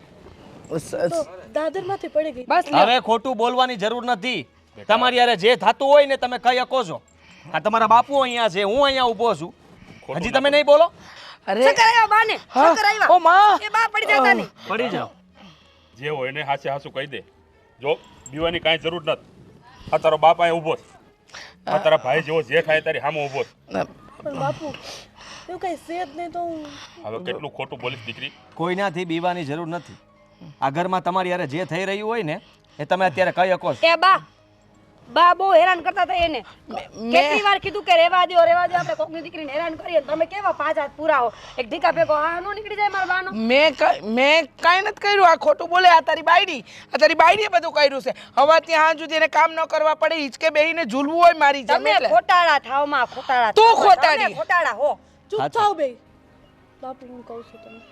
તો દાદરમાંથી પડી ગઈ. બસ લ્યો. હવે ખોટું બોલવાની જરૂર નથી તમારી યારે જે થતું હોય ને તમે કહી શકો છો આ તમારા બાપુ અહીંયા છે હું અહીંયા ઊભો છું હજી તમે નહીં બોલો અરે ચક્કર આવ્યા બાને ચક્કર આવ્યા ઓ માં એ બા પડી જતા નહીં પડી જાઓ જે હોય ને હાચે હાચું કહી દે. જો બીવાની કાંઈ જરૂર નથી. આ તારો બાપ અહીંયા ઊભો છે. આ તારા ભાઈ જેવો જે થાય તારી સામે ઊભો છે. પણ બાપુ એવું કઈ છે જ નહીં તો હું હવે કેટલું ખોટું બોલીશ દીકરી. કોઈનાથી બીવાની જરૂર નથી આ ઘરમાં તમારી યારે જે થઈ રહ્યું હોય ને એ તમે અત્યારે કહી શકો છો એ બા બહુ હેરાન કરતા હતા એને કેટલી વાર કીધું કે રેવા દો આપણે કોકની દીકરીને હેરાન કરીએ તમે કેવા પાંચ હાથ પૂરા હો એક ઢીકા ભેગો આ નો નીકળી જાય મારા બાનો મેં કાંઈ નથી કર્યું. આ ખોટું બોલે. આ તારી બાયડીએ બધું કર્યું છે. હવે ત્યાં હાં સુધી એને કામ ન કરવા પડે, હિંચકે બેહીને ઝૂલવું હોય મારી જેમ તમે એટલે. ખોટાડા થાવ માં ખોટાડા તું થાવ. ખોટાડી. તમે ખોટાડા હો ચૂપ થાવ બે. બાપુ હું કહું છું તમને,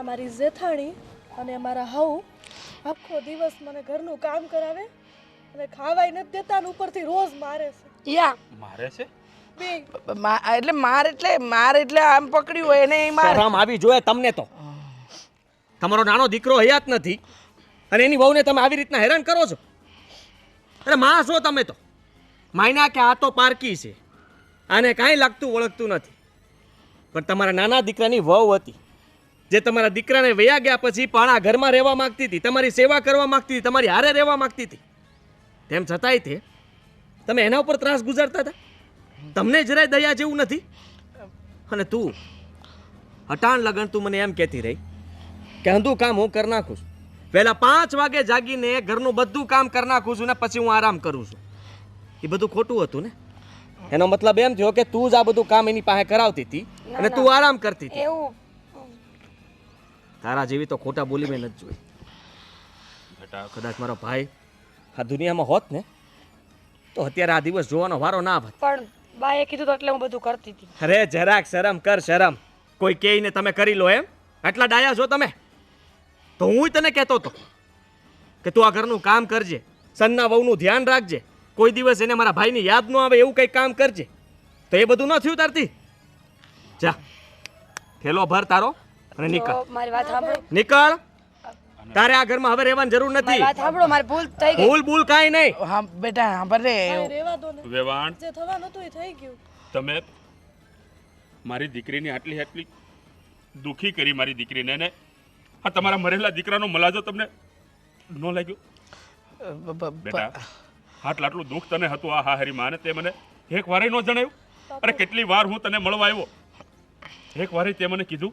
અમારી જેઠાણી અને અમારા હાઉ આખો દિવસ મને ઘરનું કામ કરાવે અને ખાવાય નથી દેતા અને ઉપરથી રોજ મારે છે યા મારે છે બે. એટલે માર એટલે આમ પકડ્યું હોય એને ઈ માર. શરમ આવી જોઈએ તમને તો તમારો નાનો દીકરો હયાત નથી અને એની વહુને તમે આવી રીતના હેરાન કરો છો અરે માં છો તમે તો માયના કે આ તો પારકી છે આને કાંઈ લાગતું ઓળખતું નથી પણ તમારા નાના દીકરાની વહુ હતી જે તમારા દીકરાને વયા ગયા પછી પણ આ ઘરમાં રહેવા માંગતી હતી તમારી સેવા કરવા માંગતી હતી તમારી હારે રહેવા માંગતી હતી તેમ છતાંય તે તમે એના ઉપર ત્રાસ ગુજારતા હતા તમને જરાય દયા જેવું નથી અને તું હટાણ લગન તું મને એમ કહેતી રહી કે અંધું કામ હું કરી નાખું છું પહેલાં 5 વાગે જાગીને ઘરનું બધું કામ કરી નાખું છું ને પછી હું આરામ કરું છું એ બધું ખોટું હતું ને એનો મતલબ એમ થયો કે તું જ આ બધું કામ એની પાસે કરાવતી હતી અને તું આરામ કરતી હતી એવું તારા જેવી તો ખોટા બોલી મેં નથી જોઈ બેટા કદાચ મારો ભાઈ આ દુનિયામાં હોત ને તો અત્યારે આ દિવસ જોવાનો વારો ના આવત પણ બાએ કીધું તો એટલે હું બધું કરતી હતી અરે જરાક શરમ કર શરમ કોઈ કહીને તમે કરી લો એમ આટલા ડાયા છો તમે તો હું તને કહેતો હતો કે તું આ ઘરનું કામ કરજે સન્ના વહુનું ધ્યાન રાખજે કોઈ દિવસ એને મારા ભાઈની યાદ ન આવે એવું કંઈક કામ કરજે તો એ બધું ન થયું તારથી જા થેલો ભર તારો અને નીકળ તો મારી વાત સાંભળો નીકળ તારે આ ઘરમાં હવે રહેવાની જરૂર મારી નથી વાત સાંભળો મારી ભૂલ થઈ ગઈ ભૂલ ભૂલ કાંઈ નહીં હા બેટા સાંભળ રે. કાંઈ રહેવા દો ને. વેવાણ જે થવાનું હતું એ થઈ ગયું. તમે મારી દીકરીની આટલી દુઃખી કરી મારી દીકરીને ને આ તમારા મરેલા દીકરાનો મલાજો તમને ન લાગ્યો બેટા આટલું દુઃખ તને હતું આ હારી માને તે મને એક વારે ન જણાવ્યું અરે કેટલી વાર હું તને મળવા આવ્યો એક વારે તે મને કીધું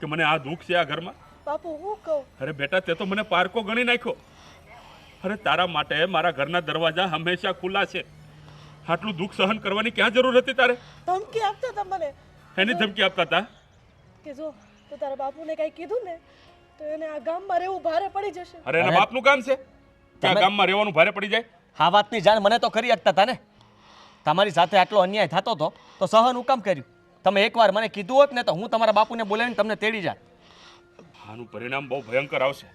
કે મને આ દુઃખ છે આ ઘરમાં બાપુ હું કહું, અરે બેટા તે તો મને પારકો ગણી નાખ્યો અરે તારા માટે મારા ઘરના દરવાજા હંમેશા ખુલ્લા છે આટલું દુઃખ સહન કરવાની ક્યાં જરૂર હતી તારે ધમકી આપતા હતા મને એની ધમકી આપતા હતા કે જો તો તારા બાપુને કાંઈ કીધું ને તો એને આ ગામમાં રહેવું ભારે પડી જશે. અરે એના બાપનું કામ છે કે આ ગામમાં રહેવાનું ભારે પડી જાય આ વાતની જાણ મને તો કરી શકતા હતા ને તમારી સાથે આટલો અન્યાય થતો હતો તો સહન હું કામ કર્યું તમે એકવાર મને કીધું હોત ને તો હું તમારા બાપુને બોલાવીને તમને તેડી જાત આનું પરિણામ બહુ ભયંકર આવશે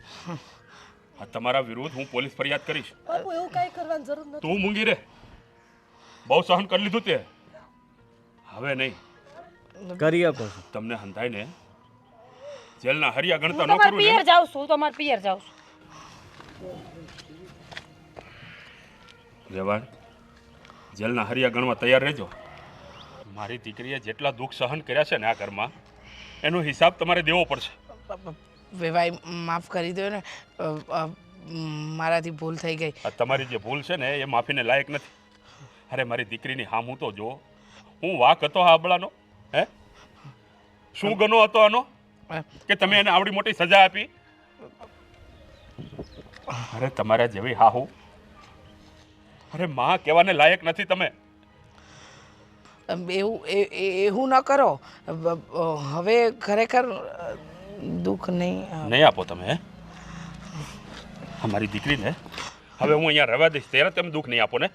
આ તમારા વિરુદ્ધ હું પોલીસ ફરિયાદ કરીશ બાપુ એવું કાંઈ કરવાની જરૂર નથી. તું મૂંગી રે બહુ સહન કરી લીધું તે હવે નહીં કરી શકો છો તમને હંધાઈને જેલના હરિયા હું ગણતા ન તમારા કરું પિયર ને જાઉં છું તમારા પિયર જાઉં છું રેવાણ જેલના હરિયા ગણવા તૈયાર રહેજો મારી દીકરીએ જેટલા દુઃખ સહન કર્યા છે ને આ ઘરમાં એનો હિસાબ તમારે દેવો પડશે વેવાઈ માફ કરી દો ને. મારાથી ભૂલ થઈ ગઈ. આ તમારી જે ભૂલ છે ને એ માફીને લાયક નથી. અરે મારી દીકરીની હામું તો જો, હું વાક હતો આ આબળાનો? હે, શું ગનો હતો આનો કે તમે એને આવડી મોટી સજા આપી? અરે તમારા જેવી હાહુ, અરે માં કહેવાને લાયક નથી તમે. એવું ન કરો. હવે ખરેખર દુઃખ નહીં આપો તમે. હે, અમારી દીકરીને હવે હું અહીંયા રહેવા દઈશ ત્યારે તમે દુઃખ નહીં આપો ને.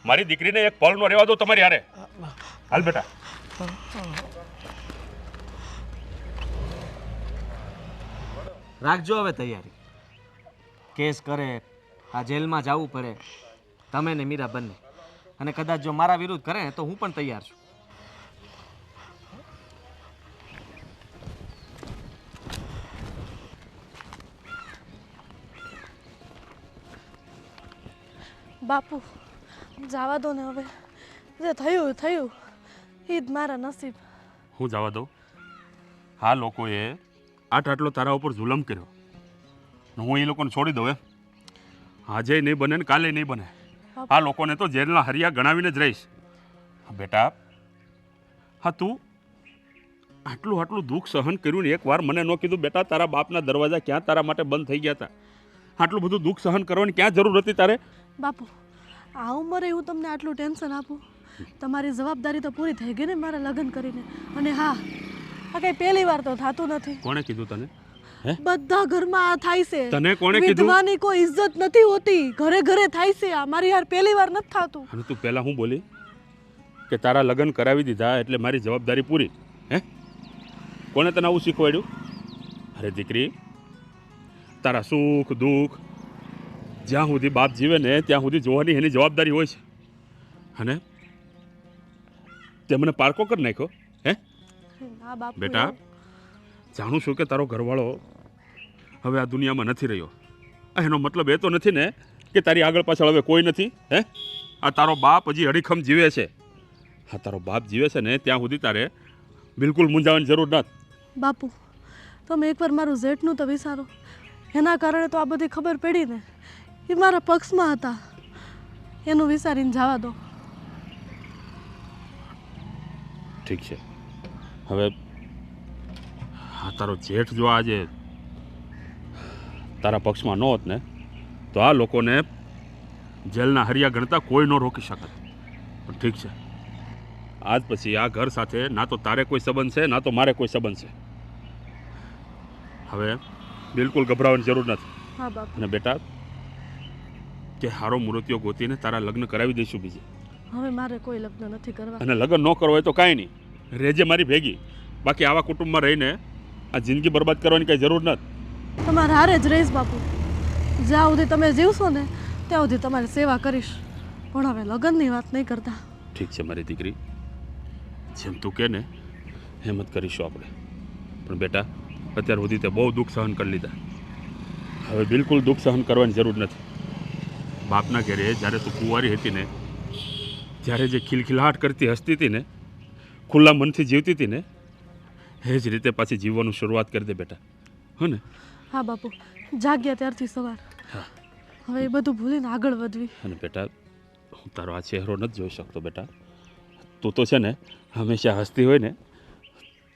મારી દીકરીને એક પળ નો રહેવા દો તમારી હારે. હાલ બેટા. રાખજો હવે તૈયારી. કેસ કરે, આ જેલમાં જવું પડે, તમે ને મીરા બંને. અને કદાચ જો મારા વિરુદ્ધ કરે ને તો હું પણ તૈયાર છું. બાપુ જવા દો ને હવે. જે થયું થયું, એ જ મારા નસીબ. હું જવા દઉં? આ લોકોએ આટલો તારા ઉપર જુલમ કર્યો, હું એ લોકોને છોડી દઉં એમ? આજે નહીં બને ને કાલે નહીં બને. આ લોકોને તો જેલના હરિયા ગણાવીને જ રહીશ. બેટા, હા તું આટલું દુઃખ સહન કર્યું ને એકવાર મને ન કીધું બેટા તારા બાપના દરવાજા ક્યાં તારા માટે બંધ થઈ ગયા હતા? આટલું બધું દુઃખ સહન કરવાની ક્યાં જરૂર હતી તારે? બાપુ, આ ઉંમરે હું તમને આટલું ટેન્શન આપું? તમારી જવાબદારી તો પૂરી થઈ ગઈ ને મારા લગ્ન કરીને. અને હા, આ કઈ પહેલી વાર તો થતું નથી. કોણે કીધું તને? બધા ઘરમાં આ થાય છે. તને કોણે કીધું? વિધવાની કોઈ ઇજ્જત નથી હોતી, ઘરે ઘરે થાય છે. આ મારી યાર પહેલી વાર નથી થતું. અને તું પહેલા હું બોલી કે તારા લગ્ન કરાવી દીધા એટલે મારી જવાબદારી પૂરી? હે, કોણે તને આવું શીખવાડ્યું? અરે દીકરી, તારા સુખ દુઃખ જ્યાં સુધી બાપ જીવે ને ત્યાં સુધી જોવાની એની જવાબદારી હોય છે. અને તે મને પારકો કરી નાખ્યો. હે ના બાપુ, બેટા, જાણું છું કે તારો ઘરવાળો હવે આ દુનિયામાં નથી રહ્યો. એનો મતલબ એ તો નથી ને કે તારી આગળ પાછળ હવે કોઈ નથી. હે, આ તારો બાપ હજી અડીખમ જીવે છે. હા, તારો બાપ જીવે છે ને ત્યાં સુધી તારે બિલકુલ મૂંઝાવાની જરૂર નથી. બાપુ તમે એકવાર મારું જેઠનું તો વિચારો. એના કારણે તો આ બધી ખબર પડી ને. એ મારા પક્ષમાં હતા, એનું વિચારીને જવા દો. ઠીક છે. હવે હા, તારો જેઠ જો આજે તારા પક્ષમાં ન હોત ને તો આ લોકોને જેલના હરિયા ગણતા કોઈ ન રોકી શકત. પણ ઠીક છે, આજ પછી આ ઘર સાથે ના તો તારે કોઈ સંબંધ છે ના તો મારે કોઈ સંબંધ છે. હવે બિલકુલ ગભરાવાની જરૂર નથી. હા બાપુ. અને બેટા, કે હારો મૂર્તિઓ ગોતીને તારા લગ્ન કરાવી દઈશું બીજે. હવે મારે કોઈ લગ્ન નથી કરવા. અને લગ્ન ન કરવો હોય તો કાંઈ નહીં, રહેજે મારી ભેગી. બાકી આવા કુટુંબમાં રહીને આ જિંદગી બરબાદ કરવાની કાંઈ જરૂર નથી. તમારે હારે જ રહીશ બાપુ. જ્યાં સુધી તમે જીવશો ને ત્યાં સુધી તમારી સેવા કરીશ. પણ હવે લગ્નની વાત નહીં કરતા. ઠીક છે મારી દીકરી, જેમ તું કહે ને એમ જ કરીશું આપણે. પણ બેટા, અત્યાર સુધી તે બહુ દુઃખ સહન કરી લીધા. હવે બિલકુલ દુઃખ સહન કરવાની જરૂર નથી. બાપના ઘરે જ્યારે તું કુંવારી હતી ને ત્યારે જે ખિલખિલાહટ કરતી હસતી હતી ને, ખુલ્લા મનથી જીવતી હતી ને, એ જ રીતે પાછી જીવવાનું શરૂઆત કરી દે બેટા. હો ને? હા બાપુ, જાગ્યા ત્યારથી સવાર. હવે એ બધું ભૂલીને આગળ વધવી. અને બેટા, હું તારો આ ચહેરો નથી જોઈ શકતો બેટા. તું તો છે ને હંમેશા હસતી હોય ને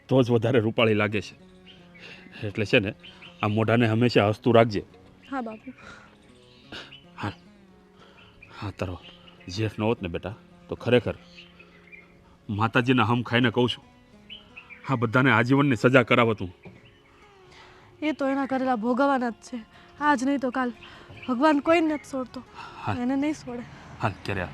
તો જ વધારે રૂપાળી લાગે છે. એટલે છે ને આ મોઢાને હંમેશા હસતું રાખજે. હા બાપુ. હા હા, તારો જેઠ ન હોત ને બેટા તો ખરેખર માતાજીના હમ ખાઈને કહું છું, આ બધાને આજીવનની સજા કરાવત હું. એ તો એના કરેલા ભોગવવાના જ છે. આજ નહીં તો કાલ ભગવાન કોઈને નથી છોડતો, એને નહીં છોડે. હા, ક્યારે